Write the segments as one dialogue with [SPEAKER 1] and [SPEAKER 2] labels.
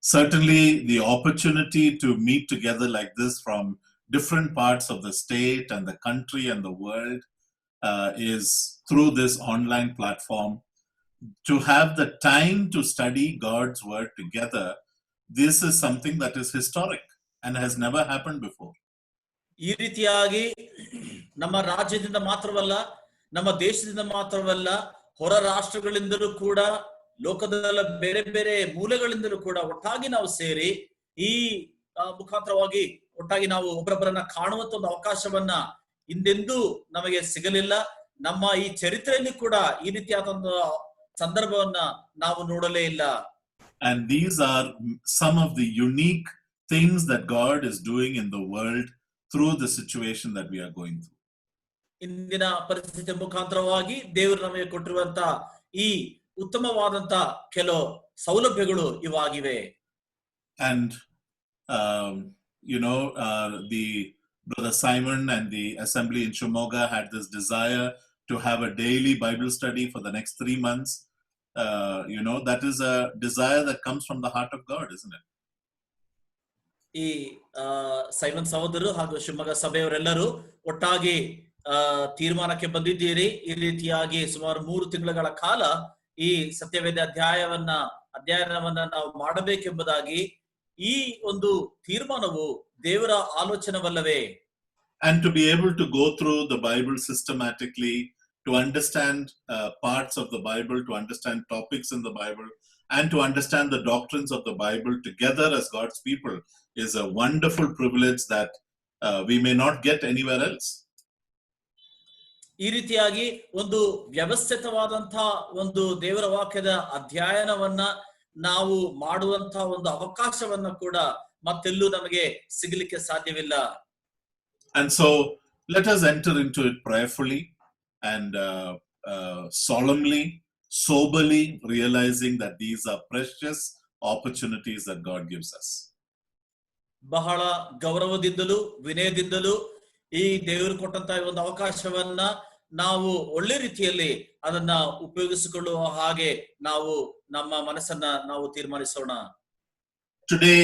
[SPEAKER 1] Certainly, the opportunity to meet together like this from different parts of the state and the country and the world is through this online platform. To have the time to study God's word together, this is something that is historic and has never happened before.
[SPEAKER 2] ಈ ರೀತಿಯಾಗಿ ನಮ್ಮ ರಾಜ್ಯದಿಂದ ಮಾತ್ರವಲ್ಲ, ನಮ್ಮ ದೇಶದಿಂದ ಮಾತ್ರವಲ್ಲ, ಹೊರ ರಾಷ್ಟ್ರಗಳಿಂದಲೂ ಕೂಡ, ಲೋಕದ ಬೇರೆ ಬೇರೆ ಮೂಲೆಗಳಿಂದಲೂ ಕೂಡ ಒಟ್ಟಾಗಿ ನಾವು ಸೇರಿ ಈ ಮುಖಾಂತರವಾಗಿ ಒಟ್ಟಾಗಿ ನಾವು ಒಬ್ಬರೊಬ್ಬರನ್ನ ಕಾಣುವಂತ ಒಂದು ಅವಕಾಶವನ್ನ ಹಿಂದೆಂದೂ ನಮಗೆ ಸಿಗಲಿಲ್ಲ. ನಮ್ಮ ಈ ಚರಿತ್ರೆಯಲ್ಲಿ ಕೂಡ ಈ ರೀತಿಯಾದ ಒಂದು ಸಂದರ್ಭವನ್ನ ನಾವು ನೋಡಲೇ ಇಲ್ಲ.
[SPEAKER 1] And these are some of the unique things that God is doing in the world through the situation that we are going through.
[SPEAKER 2] ಇಂದಿನ ಪರಿಸ್ಥಿತಿಯ ಮುಖಾಂತರವಾಗಿ ದೇವರು ನಮಗೆ ಕೊಟ್ಟಿರುವಂತ ಈ ಉತ್ತಮವಾದಂತ ಕೆಲವು ಸೌಲಭ್ಯಗಳು ಇವಾಗಿವೆ.
[SPEAKER 1] And the Brother Simon and the assembly in Shimoga had this desire to have a daily Bible study for the next 3 months. That is a desire that comes from the heart of God, isn't it?
[SPEAKER 2] ಈ Simon ಸಹೋದರರು ಹಾಗೂ ಶಿವಮೊಗ್ಗ ಸಭೆಯವರೆಲ್ಲರೂ ಒಟ್ಟಾಗಿ ತೀರ್ಮಾನಕ್ಕೆ ಬಂದಿದ್ದೀರಿ. ಈ ರೀತಿಯಾಗಿ ಸುಮಾರು 3 ತಿಂಗಳ ಕಾಲ ಈ ಸತ್ಯವೇದ ಅಧ್ಯಯನವನ್ನ ನಾವು ಮಾಡಬೇಕೆಂಬುದಾಗಿ ಈ ಒಂದು ತೀರ್ಮಾನವು ದೇವರ ಆಲೋಚನವಲ್ಲವೇ?
[SPEAKER 1] And to be able to go through the Bible systematically, to understand parts of the Bible, to understand topics in the Bible, and to understand the doctrines of the Bible together as God's people is a wonderful privilege that we may not get anywhere else.
[SPEAKER 2] ಈ ರೀತಿಯಾಗಿ ಒಂದು ವ್ಯವಸ್ಥಿತವಾದಂತಹ ಒಂದು ದೇವರ ವಾಕ್ಯದ ಅಧ್ಯಯನವನ್ನ ನಾವು ಮಾಡುವಂತಹ ಒಂದು ಅವಕಾಶವನ್ನ ಕೂಡ ಮತ್ತೆಲ್ಲೂ ನಮಗೆ ಸಿಗಲಿಕ್ಕೆ ಸಾಧ್ಯವಿಲ್ಲ.
[SPEAKER 1] And so let us enter into it prayerfully and solemnly, soberly, realizing that these are precious opportunities that God gives us.
[SPEAKER 2] ಬಹಳ ಗೌರವದಿಂದಲೂ ವಿನಯದಿಂದಲೂ ಈ ದೇವರು ಕೊಟ್ಟಂತಹ ಒಂದು ಅವಕಾಶವನ್ನ ನಾವು ಒಳ್ಳೆ ರೀತಿಯಲ್ಲಿ ಅದನ್ನ ಉಪಯೋಗಿಸಿಕೊಳ್ಳುವ ಹಾಗೆ ನಾವು ನಮ್ಮ ಮನಸ್ಸನ್ನ ನಾವು ತೀರ್ಮಾನಿಸೋಣ.
[SPEAKER 1] Today,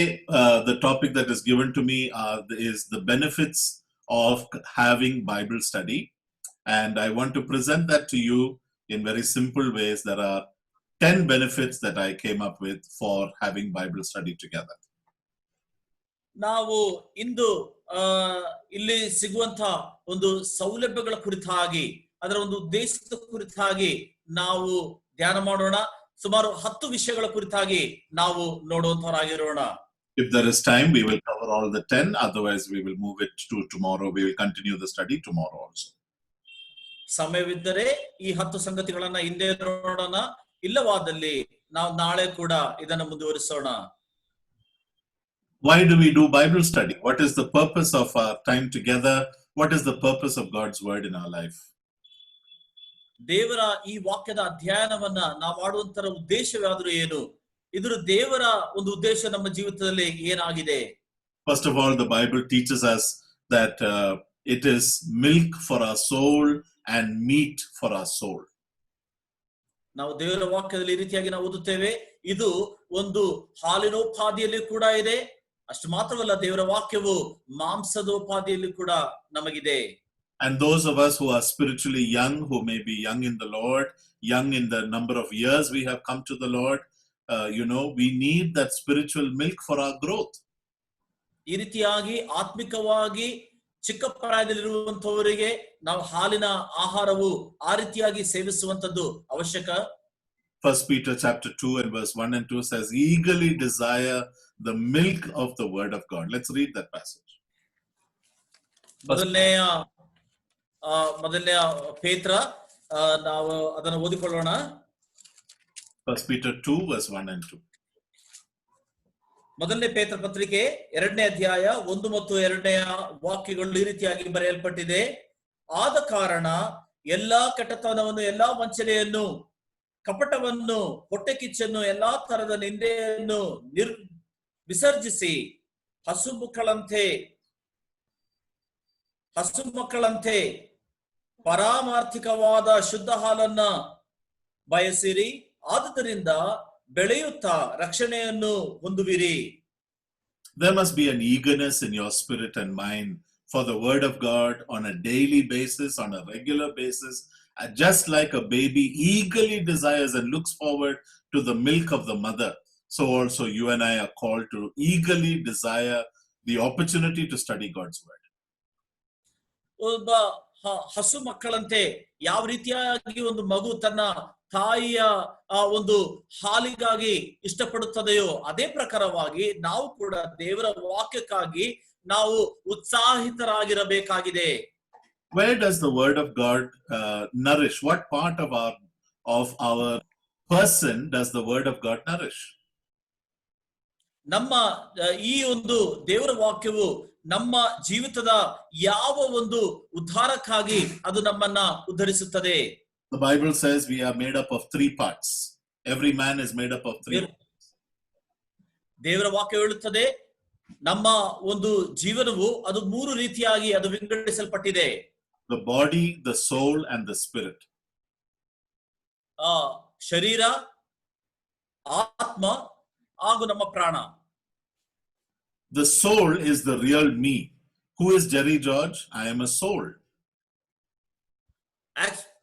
[SPEAKER 1] the topic that is given to me is the benefits of having Bible study, and I want to present that to you in very simple ways. There are 10 benefits that I came up with for having Bible study together.
[SPEAKER 2] ನಾವು ಇಂದು ಇಲ್ಲಿ ಸಿಗುವಂತ ಒಂದು ಸೌಲಭ್ಯಗಳ ಕುರಿತಾಗಿ, ಅದರ ಒಂದು ಉದ್ದೇಶದ ಕುರಿತಾಗಿ ನಾವು ಧ್ಯಾನ ಮಾಡೋಣ. ಸುಮಾರು 10 ವಿಷಯಗಳ ಕುರಿತಾಗಿ ನಾವು ನೋಡುವಂತವರಾಗಿರೋಣ.
[SPEAKER 1] If there is time, we will cover all the 10. Otherwise, we will move it to tomorrow. We will continue the study tomorrow also.
[SPEAKER 2] ಸಮಯವಿದ್ದರೆ ಈ 10 ಸಂಗತಿಗಳನ್ನ ಹಿಂದೆ ನೋಡೋಣ, ಇಲ್ಲವಾದಲ್ಲಿ ನಾವು ನಾಳೆ ಕೂಡ ಇದನ್ನು ಮುಂದುವರಿಸೋಣ.
[SPEAKER 1] Why do we do Bible study? What is the purpose of our time together? What is the purpose of God's word in our life?
[SPEAKER 2] ದೇವರ ಈ ವಾಕ್ಯದ ಅಧ್ಯಯನವನ್ನ ನಾವು ಮಾಡುವಂತರ ಉದ್ದೇಶವಾದರೂ ಏನು? ಇದರ ದೇವರ ಒಂದು ಉದ್ದೇಶ ನಮ್ಮ ಜೀವಿತದಲ್ಲಿ ಏನಾಗಿದೆ?
[SPEAKER 1] First of all, the Bible teaches us that it is milk for our soul and meat for our soul.
[SPEAKER 2] ನಾವು ದೇವರ ವಾಕ್ಯದಲ್ಲಿ ಈ ರೀತಿಯಾಗಿ ನಾವು ಓದುತ್ತೇವೆ, ಇದು ಒಂದು ಹಾಲಿನೋಪಾದಿಯಲ್ಲಿ ಕೂಡ ಇದೆ. ಅಷ್ಟು ಮಾತ್ರವಲ್ಲ, ದೇವರ ವಾಕ್ಯವು ಮಾಂಸದೋಪಾದಿಯಲ್ಲಿ ಕೂಡ ನಮಗಿದೆ.
[SPEAKER 1] And those of us who are spiritually young, who may be young in the Lord, young in the number of years we have come to the Lord, we need that spiritual milk for our growth.
[SPEAKER 2] ಈ ರೀತಿಯಾಗಿ ಆತ್ಮಿಕವಾಗಿ ಚಿಕ್ಕ ಪ್ರಾಯದಲ್ಲಿರುವಂತವರಿಗೆ ನಾವು ಹಾಲಿನ ಆಹಾರವು ಆ ರೀತಿಯಾಗಿ ಸೇವಿಸುವಂತದ್ದು ಅವಶ್ಯಕ.
[SPEAKER 1] 1 Peter chapter 2 and verse 1 and 2 says, eagerly desire the milk of the word of God. Let's read that passage.
[SPEAKER 2] ಮೊದಲನೆಯ ಪೇತ್ರ, ನಾವು ಅದನ್ನು ಓದಿಕೊಳ್ಳೋಣ.
[SPEAKER 1] 1 Peter 2 verse 1 and 2.
[SPEAKER 2] ಮೊದಲನೇ ಪೇತ್ರ ಪತ್ರಿಕೆ 2ನೇ ಅಧ್ಯಾಯ 1 ಮತ್ತು 2ನೇ ವಾಕ್ಯಗಳು ಈ ರೀತಿಯಾಗಿ ಬರೆಯಲ್ಪಟ್ಟಿದೆ. ಆದ ಕಾರಣ ಎಲ್ಲಾ ಕೆಟ್ಟತನವನ್ನು, ಎಲ್ಲಾ ವಂಚನೆಯನ್ನು, ಕಪಟವನ್ನು, ಹೊಟ್ಟೆ ಕಿಚ್ಚನ್ನು, ಎಲ್ಲಾ ತರದ ನಿಂದೆಯನ್ನು ವಿಸರ್ಜಿಸಿ ಹಸು ಮಕ್ಕಳಂತೆ ಪರಾಮಾರ್ಥಿಕವಾದ ಶುದ್ಧ ಹಾಲನ್ನ ಬಯಸಿರಿ. ಆದುದರಿಂದ ಬೆಳೆಯುತ್ತಾ ರಕ್ಷಣೆಯನ್ನು ಹೊಂದುವಿರಿ.
[SPEAKER 1] There must be an eagerness in your spirit and mind for the word of God on a daily basis, on a regular basis. Just like a baby eagerly desires and looks forward to the milk of the mother, so also you and I are called to eagerly desire the opportunity to study God's word.
[SPEAKER 2] ಒಬ್ಬ ಹಸು ಮಕ್ಕಳಂತೆ ಯಾವ ರೀತಿಯಾಗಿ ಒಂದು ಮಗು ತನ್ನ ತಾಯಿಯ ಒಂದು ಹಾಲಿಗಾಗಿ ಇಷ್ಟಪಡುತ್ತದೆಯೋ ಅದೇ ಪ್ರಕಾರವಾಗಿ ನಾವು ಕೂಡ ದೇವರ ವಾಕ್ಯಕ್ಕಾಗಿ ನಾವು ಉತ್ಸಾಹಿತರಾಗಿರಬೇಕಾಗಿದೆ.
[SPEAKER 1] Where does the word of God nourish? What part of our person does the word of God nourish?
[SPEAKER 2] ನಮ್ಮ ಈ ಒಂದು ದೇವರ ವಾಕ್ಯವು ನಮ್ಮ ಜೀವಿತದ ಯಾವ ಒಂದು ಉದ್ಧಾರಕ್ಕಾಗಿ ಅದು ನಮ್ಮನ್ನ ಉದ್ಧರಿಸುತ್ತದೆ.
[SPEAKER 1] The Bible says we are made up of 3 parts. Every man is made up of 3 parts.
[SPEAKER 2] ದೇವರ ವಾಕ್ಯ ಹೇಳುತ್ತದೆ ನಮ್ಮ ಒಂದು ಜೀವನವು ಅದು 3 ರೀತಿಯಾಗಿ ಅದು ವಿಂಗಡಿಸಲ್ಪಟ್ಟಿದೆ.
[SPEAKER 1] The body, the soul and the spirit.
[SPEAKER 2] ಶರೀರ, ಆತ್ಮ ಹಾಗೂ ನಮ್ಮ ಪ್ರಾಣ.
[SPEAKER 1] The soul is the real me. Who is Jerry George? I am a soul.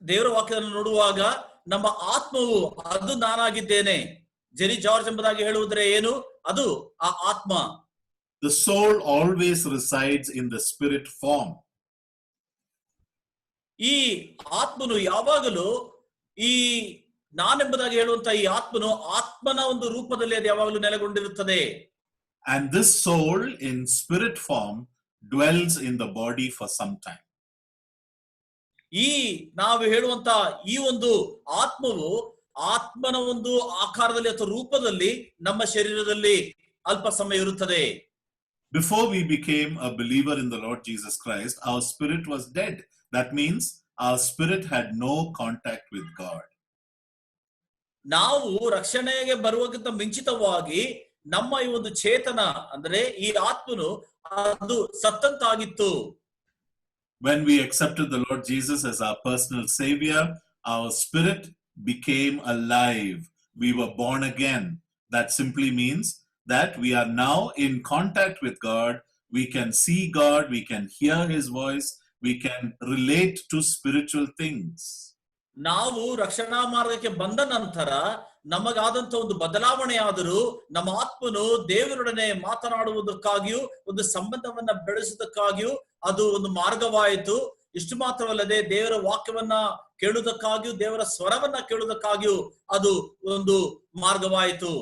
[SPEAKER 2] ದೇವರ ವಾಕ್ಯವನ್ನು ನೋಡುವಾಗ ನಮ್ಮ ಆತ್ಮವು ಅದು ನಾನಾಗಿದ್ದೇನೆ. ಜೆರಿ ಜಾರ್ಜ್ ಎಂಬುದಾಗಿ ಹೇಳುವುದರೆ ಏನು? ಅದು ಆ ಆತ್ಮ.
[SPEAKER 1] The soul always resides in the spirit form.
[SPEAKER 2] ಈ ಆತ್ಮನು ಯಾವಾಗಲೂ ಈ ನಾನೆಂಬುದಾಗಿ ಹೇಳುವಂತ ಈ ಆತ್ಮನು ಆತ್ಮನ ಒಂದು ರೂಪದಲ್ಲಿ ಅದು ಯಾವಾಗಲೂ ನೆಲೆಗೊಂಡಿರುತ್ತದೆ.
[SPEAKER 1] And this soul in spirit form dwells in the body for some time.
[SPEAKER 2] ಈ ನಾವು ಹೇಳುವಂತ ಈ ಒಂದು ಆತ್ಮವು ಆತ್ಮನ ಒಂದು ಆಕಾರದಲ್ಲಿ ಅಥವಾ ರೂಪದಲ್ಲಿ ನಮ್ಮ ಶರೀರದಲ್ಲಿ ಅಲ್ಪ ಸಮಯ ಇರುತ್ತದೆ.
[SPEAKER 1] Before we became a believer in the Lord Jesus Christ, our spirit was dead. That means our spirit had no contact with God.
[SPEAKER 2] ನಾವು ರಕ್ಷಣೆಗೆ ಬರುವುದಕ್ಕಿಂತ ಮುಂಚಿತವಾಗಿ ನಮ್ಮ ಈ ಒಂದು ಚೇತನ ಅಂದ್ರೆ ಈ ಆತ್ಮನು ಅದು ಸತ್ತಂತಾಗಿತ್ತು.
[SPEAKER 1] When we accepted the Lord Jesus as our personal savior, our spirit became alive. We were born again. That simply means that we are now in contact with God. We can see God, we can hear his voice, we can relate to spiritual things.
[SPEAKER 2] ನಾವು ರಕ್ಷಣಾ ಮಾರ್ಗಕ್ಕೆ ಬಂದ ನಂತರ ನಮಗಾದಂತ ಒಂದು ಬದಲಾವಣೆ ಆದರೂ ನಮ್ಮ ಆತ್ಮನು ದೇವರೊಡನೆ ಮಾತನಾಡುವುದಕ್ಕಾಗಿಯೂ ಒಂದು ಸಂಬಂಧವನ್ನ ಬೆಳೆಸುವುದಕ್ಕಾಗಿಯೂ ಅದು ಒಂದು ಮಾರ್ಗವಾಯಿತು. ಇಷ್ಟು ಮಾತ್ರವಲ್ಲದೆ ದೇವರ ವಾಕ್ಯವನ್ನ ಕೇಳುವುದಕ್ಕಾಗಿಯೂ ದೇವರ ಸ್ವರವನ್ನ ಕೇಳುವುದಕ್ಕಾಗಿಯೂ ಅದು ಒಂದು ಮಾರ್ಗವಾಯಿತು.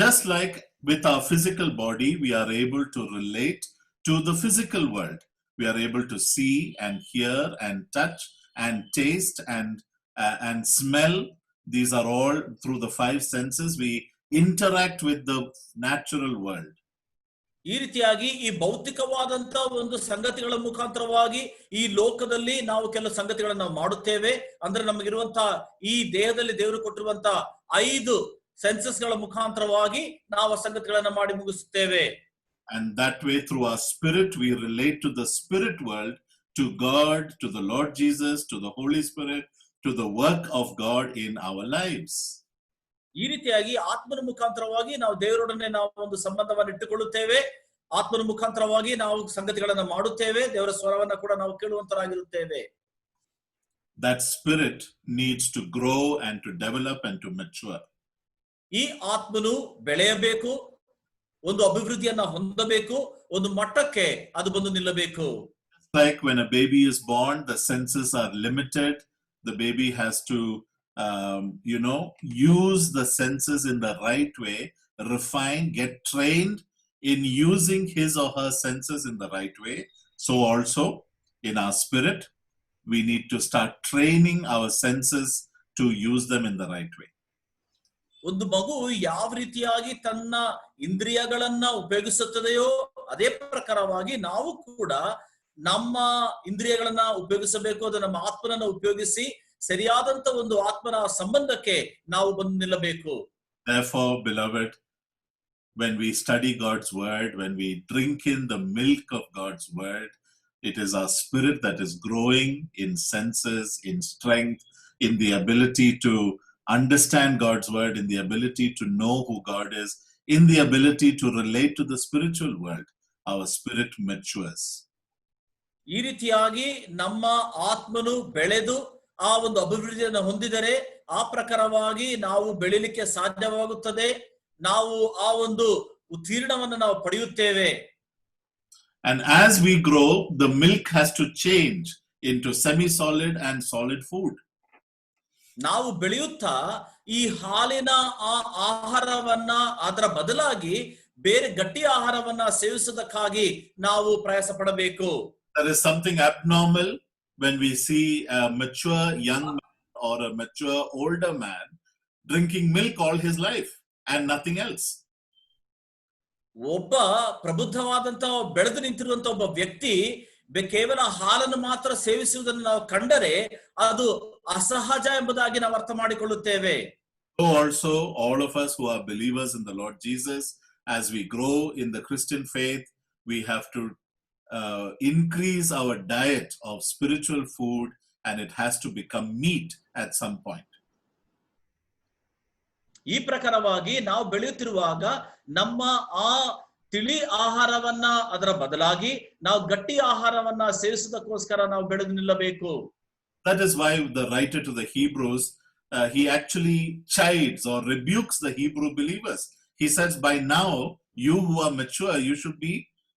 [SPEAKER 1] Just like with our physical body, we are able to relate to the physical world. We are able to see and hear and touch and taste and smell. These are all through the 5 senses. We interact with the natural world.
[SPEAKER 2] ಈ ರೀತಿಯಾಗಿ ಈ ಭೌತಿಕವಾದಂತ ಒಂದು ಸಂಗತಿಗಳ ಮುಖಾಂತರವಾಗಿ ಈ ಲೋಕದಲ್ಲಿ ನಾವು ಕೆಲವು ಸಂಗತಿಗಳನ್ನು ನಾವು ಮಾಡುತ್ತೇವೆ. ಅಂದ್ರೆ ನಮಗಿರುವಂತ ಈ ದೇಹದಲ್ಲಿ ದೇವರು ಕೊಟ್ಟಿರುವಂತ 5 ಸೆನ್ಸಸ್ ಗಳ ಮುಖಾಂತರವಾಗಿ ನಾವು ಸಂಗತಿಗಳನ್ನು ಮಾಡಿ ಮುಗಿಸುತ್ತೇವೆ.
[SPEAKER 1] And that way, through our spirit, we relate to the spirit world, to God, to the Lord Jesus, to the Holy Spirit, to the work of God in our lives.
[SPEAKER 2] ಈ ರೀತಿಯಾಗಿ ಆತ್ಮನ ಮುಖಾಂತರವಾಗಿ ನಾವು ದೇವರೊಡನೆ ನಾವು ಒಂದು ಸಂಬಂಧವನ್ನು ಇಟ್ಟುಕೊಳ್ಳುತ್ತೇವೆ. ಆತ್ಮನ ಮುಖಾಂತರವಾಗಿ ನಾವು ಸಂಗತಿಗಳನ್ನು ಮಾಡುತ್ತೇವೆ. ದೇವರ ಸ್ವರವನ್ನ ಕೂಡ ನಾವು ಕೇಳುವಂತರಾಗಿರುತ್ತೇವೆ.
[SPEAKER 1] That spirit needs to grow and to develop and to mature.
[SPEAKER 2] ಈ ಆತ್ಮನು ಬೆಳೆಯಬೇಕು, ಒಂದು ಅಭಿವೃದ್ಧಿಯನ್ನ ಹೊಂದಬೇಕು, ಒಂದು ಮಟ್ಟಕ್ಕೆ ಅದು ಬಂದು ನಿಲ್ಲಬೇಕು.
[SPEAKER 1] Like when a baby is born, the senses are limited. The baby has to use the senses in the right way, refine, get trained in using his or her senses in the right way. So also in our spirit, we need to start training our senses to use them in the right way.
[SPEAKER 2] ಒಂದು ಮಗು ಯಾವ ರೀತಿಯಾಗಿ ತನ್ನ ಇಂದ್ರಿಯಗಳನ್ನ ಉಪಯೋಗಿಸುತ್ತದೆಯೋ ಅದೇ ಪ್ರಕಾರವಾಗಿ ನಾವು ಕೂಡ ನಮ್ಮ ಇಂದ್ರಿಯಗಳನ್ನ ಉಪಯೋಗಿಸಬೇಕು. ಅದು ನಮ್ಮ ಆತ್ಮನನ್ನ ಉಪಯೋಗಿಸಿ ಸರಿಯಾದಂತ ಒಂದು ಆತ್ಮನ ಸಂಬಂಧಕ್ಕೆ ನಾವು ಬಂದು ನಿಲ್ಲಬೇಕು.
[SPEAKER 1] Therefore, beloved, when we study God's word, when we drink in the milk of God's word, it is our spirit that is growing in senses, in strength, in the ability to understand God's word, in the ability to know who God is, in the ability to relate to the spiritual world, our spirit matures.
[SPEAKER 2] ಈ ರೀತಿಯಾಗಿ ನಮ್ಮ ಆತ್ಮನು ಬೆಳೆದು ಆ ಒಂದು ಅಭಿವೃದ್ಧಿಯನ್ನು ಹೊಂದಿದರೆ ಆ ಪ್ರಕಾರವಾಗಿ ನಾವು ಬೆಳಿಲಿಕ್ಕೆ ಸಾಧ್ಯವಾಗುತ್ತದೆ. ನಾವು ಆ ಒಂದು ಉತ್ತೀರ್ಣವನ್ನು ನಾವು ಪಡೆಯುತ್ತೇವೆ.
[SPEAKER 1] And as we grow, the milk has to change into semi-solid and solid food.
[SPEAKER 2] ನಾವು ಬೆಳೆಯುತ್ತಾ ಈ ಹಾಲಿನ ಆಹಾರವನ್ನ ಅದರ ಬದಲಾಗಿ ಬೇರೆ ಗಟ್ಟಿ ಆಹಾರವನ್ನ ಸೇವಿಸುವುದಕ್ಕಾಗಿ ನಾವು ಪ್ರಯಾಸ ಪಡಬೇಕು.
[SPEAKER 1] There is something abnormal when we see a mature young man or a mature older man drinking milk all his life and nothing else.
[SPEAKER 2] ಒಬ್ಬ ಪ್ರಬುದ್ಧವಾದಂತಹ ಬೆಳೆದು ನಿಂತಿರುವಂತಹ ಒಬ್ಬ ವ್ಯಕ್ತಿ ಕೇವಲ ಹಾಲನ್ನು ಮಾತ್ರ ಸೇವಿಸುವುದನ್ನು ನಾವು ಕಂಡರೆ ಅದು ಅಸಹಜ ಎಂಬುದಾಗಿ ನಾವು ಅರ್ಥ ಮಾಡಿಕೊಳ್ಳುತ್ತೇವೆ.
[SPEAKER 1] So also all of us who are believers in the Lord Jesus, as we grow in the Christian faith, we have to increase our diet of spiritual food, and it has to become meat at some point.
[SPEAKER 2] ಈ ಪ್ರಕಾರವಾಗಿ ನಾವು ಬೆಳೆಯುತ್ತಿರುವಾಗ ನಮ್ಮ ಆ ತಿಳಿ ಆಹಾರವನ್ನ ಅದರ ಬದಲಾಗಿ ನಾವು ಗಟ್ಟಿ ಆಹಾರವನ್ನ ಸೇವಿಸುವುದಕ್ಕೋಸ್ಕರ ನಾವು ಬೆಳೆದು ನಿಲ್ಲಬೇಕು.
[SPEAKER 1] That is why the writer to the Hebrews, he actually chides or rebukes the Hebrew believers. He says, by now, you who are mature, you should be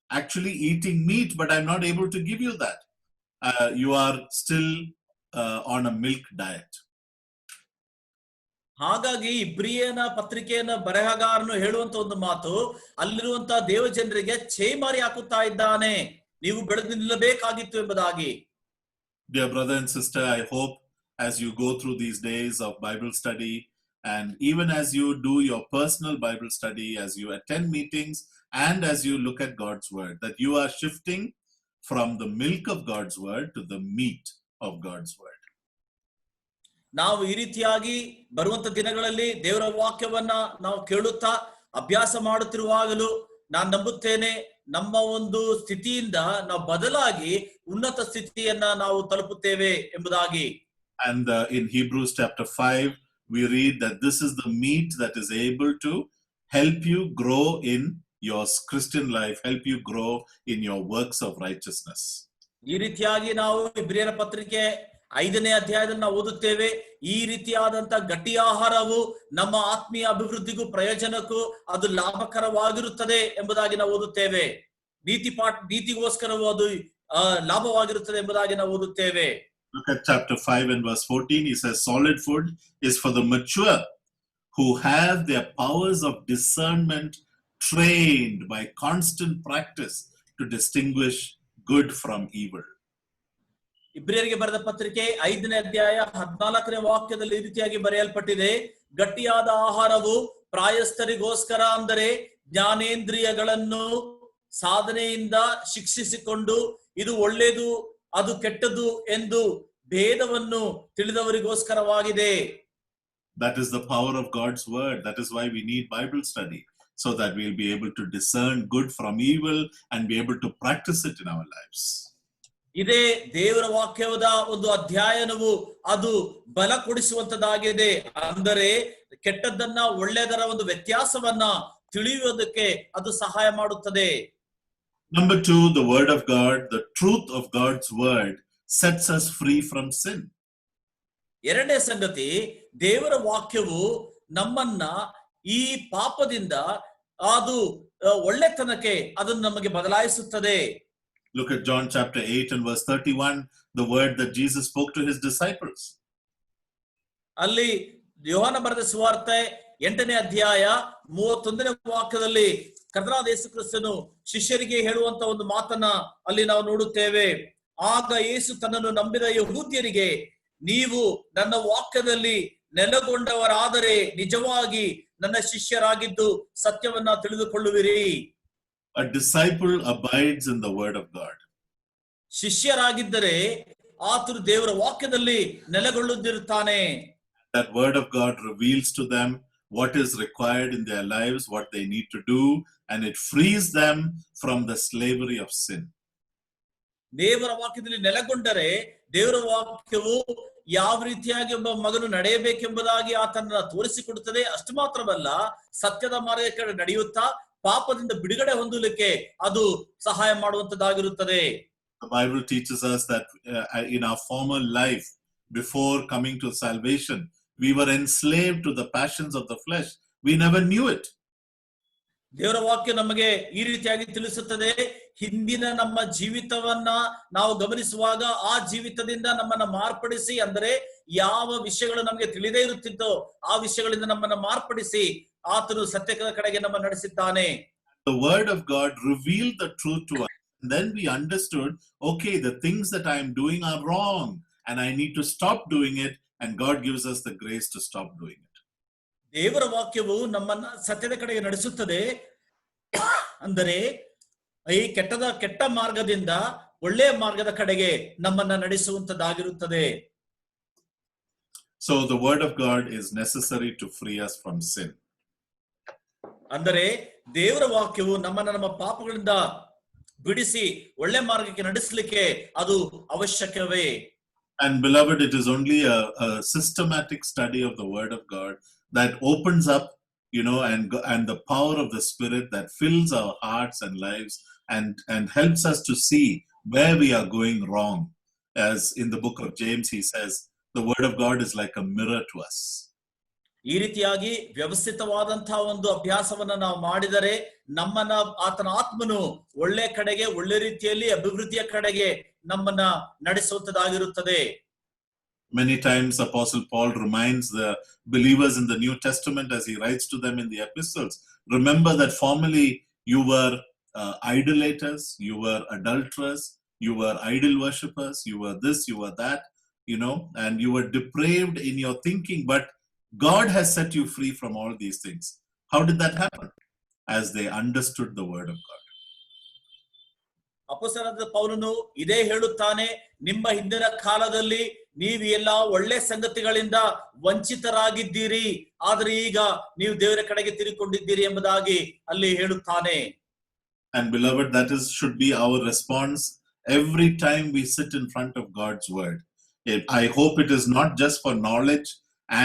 [SPEAKER 1] actually eating meat, but I'm not able to give you that. You are still on a milk diet.
[SPEAKER 2] ಹಾಗಾಗಿ ಇಬ್ರಿಯನ ಪತ್ರಿಕೆಯನ್ನ ಬರಹಗಾರನು ಹೇಳುವಂತ ಒಂದು ಮಾತು, ಅಲ್ಲಿರುವಂತಹ ದೇವ ಜನರಿಗೆ ಛೇಮಾರಿ ಹಾಕುತ್ತಾ ಇದ್ದಾನೆ, ನೀವು ಬೆಳೆದು ನಿಲ್ಲಬೇಕಾಗಿತ್ತು ಎಂಬುದಾಗಿ.
[SPEAKER 1] Dear brother and sister, I hope as you go through these days of Bible study, and even as you do your personal Bible study, as you attend meetings, and as you look at God's word, that you are shifting from the milk of God's word to the meat of God's word.
[SPEAKER 2] ನಾವು ಈ ರೀತಿಯಾಗಿ ಬರುವಂತ ದಿನಗಳಲ್ಲಿ ದೇವರ ವಾಕ್ಯವನ್ನ ನಾವು ಕೇಳುತ್ತಾ ಅಭ್ಯಾಸ ಮಾಡುತ್ತಿರುವಾಗಲೂ ನಾನು ನಂಬುತ್ತೇನೆ ನಮ್ಮ ಒಂದು ಸ್ಥಿತಿಯಿಂದ ನಾವು ಬದಲಾಗಿ ಉನ್ನತ ಸ್ಥಿತಿಯನ್ನ ನಾವು ತಲುಪುತ್ತೇವೆ ಎಂಬುದಾಗಿ.
[SPEAKER 1] And in Hebrews chapter 5, we read that this is the meat that is able to help you grow in your Christian life, help you grow in your works of righteousness.
[SPEAKER 2] ಈ ರೀತಿಯಾಗಿ ನಾವು ಇಬ್ರಿಯರ ಪತ್ರಿಕೆ 5ನೇ ಅಧ್ಯಾಯದಲ್ಲಿ ನಾವು ಓದುತ್ತೇವೆ, ಈ ರೀತಿಯಾದಂತ ಗಟ್ಟಿ ಆಹಾರವು ನಮ್ಮ ಆತ್ಮೀಯ ಅಭಿವೃದ್ಧಿಗೂ ಪ್ರಯೋಜನಕ್ಕೂ ಅದು ಲಾಭಕರವಾಗಿರುತ್ತದೆ ಎಂಬುದಾಗಿ ನಾವು ಓದುತ್ತೇವೆ. ನೀತಿಗೋಸ್ಕರವೂ ಅದು ಲಾಭವಾಗಿರುತ್ತದೆ ಎಂಬುದಾಗಿ ನಾವು ಓದುತ್ತೇವೆ.
[SPEAKER 1] Look at chapter 5 and verse 14. He says, solid food is for the mature who have their powers of discernment trained by constant practice to distinguish good from evil.
[SPEAKER 2] ಇಬ್ರಿಯರಿಗೆ ಬರೆದ ಪತ್ರಿಕೆ 5ನೇ ಅಧ್ಯಾಯ 14ನೇ ವಾಕ್ಯದಲ್ಲಿ ಈ ರೀತಿಯಾಗಿ ಬರೆಯಲ್ಪಟ್ಟಿದೆ, ಗಟ್ಟಿಯಾದ ಆಹಾರವು ಪ್ರಾಯಸ್ಥರಿಗೋಸ್ಕರ, ಅಂದರೆ ಜ್ಞಾನೇಂದ್ರಿಯಗಳನ್ನು ಸಾಧನೆಯಿಂದ ಶಿಕ್ಷಿಸಿಕೊಂಡು ಇದು ಒಳ್ಳೆಯದು ಅದು ಕೆಟ್ಟದು ಎಂದು ಭೇದವನ್ನು ತಿಳಿದವರಿಗೋಸ್ಕರವಾಗಿದೆ.
[SPEAKER 1] That is the power of God's word. That is why we need Bible study, so that we'll be able to discern good from evil and be able to practice it in our lives.
[SPEAKER 2] ಇದೇ ದೇವರ ವಾಕ್ಯದ ಒಂದು ಅಧ್ಯಯನವು ಅದು ಬಲ ಕೊಡಿಸುವಂತದ್ದಾಗಿದೆ, ಅಂದರೆ ಕೆಟ್ಟದ್ದನ್ನ ಒಳ್ಳೆಯದರ ಒಂದು ವ್ಯತ್ಯಾಸವನ್ನ ತಿಳಿಯುವುದಕ್ಕೆ ಅದು ಸಹಾಯ ಮಾಡುತ್ತದೆ.
[SPEAKER 1] Number 2, the word of God, the truth of God's word sets us free from sin.
[SPEAKER 2] ಎರಡನೇ ಸಂಗತಿ, ದೇವರ ವಾಕ್ಯವು ನಮ್ಮನ್ನ ಈ ಪಾಪದಿಂದ ಅದು ಒಳ್ಳೆತನಕ್ಕೆ ಅದನ್ನು ನಮಗೆ ಬದಲಾಯಿಸುತ್ತದೆ.
[SPEAKER 1] Look at John chapter 8 and verse 31, the word that Jesus spoke to his disciples.
[SPEAKER 2] ಅಲ್ಲಿ ಯೋಹಾನ ಬರೆದ ಸುವಾರ್ತೆ 8ನೇ ಅಧ್ಯಾಯ 31ನೇ ವಾಕ್ಯದಲ್ಲಿ ಕರ್ತನಾದ ಯೇಸು ಕ್ರಿಸ್ತನು ಶಿಷ್ಯರಿಗೆ ಹೇಳುವಂತ ಒಂದು ಮಾತನ್ನ ಅಲ್ಲಿ ನಾವು ನೋಡುತ್ತೇವೆ. ಆಗ ಯೇಸು ತನ್ನನ್ನು ನಂಬಿದ ಯಹೂದ್ಯರಿಗೆ, ನೀವು ನನ್ನ ವಾಕ್ಯದಲ್ಲಿ ನೆಲೆಗೊಂಡವರಾದರೆ ನಿಜವಾಗಿ ನನ್ನ ಶಿಷ್ಯರಾಗಿದ್ದು ಸತ್ಯವನ್ನ ತಿಳಿದುಕೊಳ್ಳುವಿರಿ.
[SPEAKER 1] A disciple abides in the word of God.
[SPEAKER 2] ಶಿಷ್ಯರಾಗಿದ್ದರೆ ಆತನು ದೇವರ ವಾಕ್ಯದಲ್ಲಿ ನೆಲೆಗೊಳ್ಳುತ್ತಿರುತ್ತಾನೆ.
[SPEAKER 1] That word of God reveals to them what is required in their lives, what they need to do, and it frees them from the slavery of sin.
[SPEAKER 2] ದೇವರ ವಾಕ್ಯದಲ್ಲಿ ನೆಲೆಗೊಂಡರೆ ದೇವರ ವಾಕ್ಯವು ಯಾವ ರೀತಿಯಾಗಿ ಒಬ್ಬ ಮಗನು ನಡೆಯಬೇಕೆಂಬುದಾಗಿ ಆತನ ತೋರಿಸಿಕೊಡುತ್ತದೆ. ಅಷ್ಟು ಮಾತ್ರವಲ್ಲ, ಸತ್ಯದ ಮಾರ್ಗಕ್ಕೆ ನಡೆಯುತ್ತಾ ಪಾಪದಿಂದ ಬಿಡುಗಡೆ ಹೊಂದಲಿಕ್ಕೆ ಅದು ಸಹಾಯ ಮಾಡುವಂತದ್ದಾಗಿರುತ್ತದೆ.
[SPEAKER 1] The Bible teaches us that in our former life, before coming to salvation, we were enslaved to the passions of the flesh. We never knew it.
[SPEAKER 2] ದೇವರ ವಾಕ್ಯ ನಮಗೆ ಈ ರೀತಿಯಾಗಿ ತಿಳಿಸುತ್ತದೆ, ಹಿಂದಿನ ನಮ್ಮ ಜೀವಿತವನ್ನ ನಾವು ಗಮನಿಸುವಾಗ ಆ ಜೀವಿತದಿಂದ ನಮ್ಮನ್ನ ಮಾರ್ಪಡಿಸಿ, ಅಂದರೆ ಯಾವ ವಿಷಯಗಳು ನಮಗೆ ತಿಳಿದೇ ಇರುತ್ತಿದ್ದೋ ಆ ವಿಷಯಗಳಿಂದ ನಮ್ಮನ್ನ ಮಾರ್ಪಡಿಸಿ ಆತನು ಸತ್ಯದ ಕಡೆಗೆ ನಮ್ಮ ನಡೆಸಿದ್ದಾನೆ.
[SPEAKER 1] The word of God revealed the truth to us. And then we understood, okay, the things that I am doing are wrong and I need to stop doing it, and God gives us the grace to stop doing it.
[SPEAKER 2] ದೇವರ ವಾಕ್ಯವು ನಮ್ಮನ್ನ ಸತ್ಯದ ಕಡೆಗೆ ನಡೆಸುತ್ತದೆ. ಅಂದರೆ ಈ ಕೆಟ್ಟ ಮಾರ್ಗದಿಂದ ಒಳ್ಳೆಯ ಮಾರ್ಗದ ಕಡೆಗೆ ನಮ್ಮನ್ನ ನಡೆಸುವಂತದ್ದಾಗಿರುತ್ತದೆ.
[SPEAKER 1] So the word of God is necessary to free us from sin.
[SPEAKER 2] ಅಂದರೆ ದೇವರ ವಾಕ್ಯವು ನಮ್ಮನ್ನ ನಮ್ಮ ಪಾಪಗಳಿಂದ ಬಿಡಿಸಿ ಒಳ್ಳೆ ಮಾರ್ಗಕ್ಕೆ ನಡೆಸಲಿಕ್ಕೆ ಅದು ಅವಶ್ಯಕವೇ.
[SPEAKER 1] And beloved, it is only a systematic study of the word of God that opens up, and the power of the Spirit that fills our hearts and lives and helps us to see where we are going wrong. As in the book of James, he says, the word of God is like a mirror to us.
[SPEAKER 2] ಈ ರೀತಿಯಾಗಿ ವ್ಯವಸ್ಥಿತವಾದಂತಹ ಒಂದು ಅಭ್ಯಾಸವನ್ನ ನಾವು ಮಾಡಿದರೆ ನಮ್ಮನ್ನ ಆತನ ಆತ್ಮನು ಒಳ್ಳೆ ಕಡೆಗೆ, ಒಳ್ಳೆ ರೀತಿಯಲ್ಲಿ ಅಭಿವೃದ್ಧಿಯ ಕಡೆಗೆ ನಮ್ಮನ್ನ ನಡೆಸುವಂತದ್ದಾಗಿರುತ್ತದೆ.
[SPEAKER 1] Many times Apostle Paul reminds the believers in the New Testament as he writes to them in the epistles, remember that formerly you were idolaters, you were adulterers, you were idol worshippers, you were this, you were that, and you were depraved in your thinking, but God has set you free from all these things. How did that happen? As they understood the word of God.
[SPEAKER 2] ಅಪೊಸ್ತಲನಾದ ಪೌಲನು ಇದೇ ಹೇಳುತ್ತಾನೆ, ನಿಮ್ಮ ಹಿಂದಿನ ಕಾಲದಲ್ಲಿ ನೀವು ಎಲ್ಲ ಒಳ್ಳೆ ಸಂಗತಿಗಳಿಂದ ವಂಚಿತರಾಗಿದ್ದೀರಿ, ಆದರೆ ಈಗ ನೀವು ದೇವರ ಕಡೆಗೆ ತಿರುಗಿಕೊಂಡಿದ್ದೀರಿ ಎಂಬುದಾಗಿ ಅಲ್ಲಿ ಹೇಳುತ್ತಾನೆ.
[SPEAKER 1] And beloved, that should be our response every time we sit in front of God's word. I hope it is not just for knowledge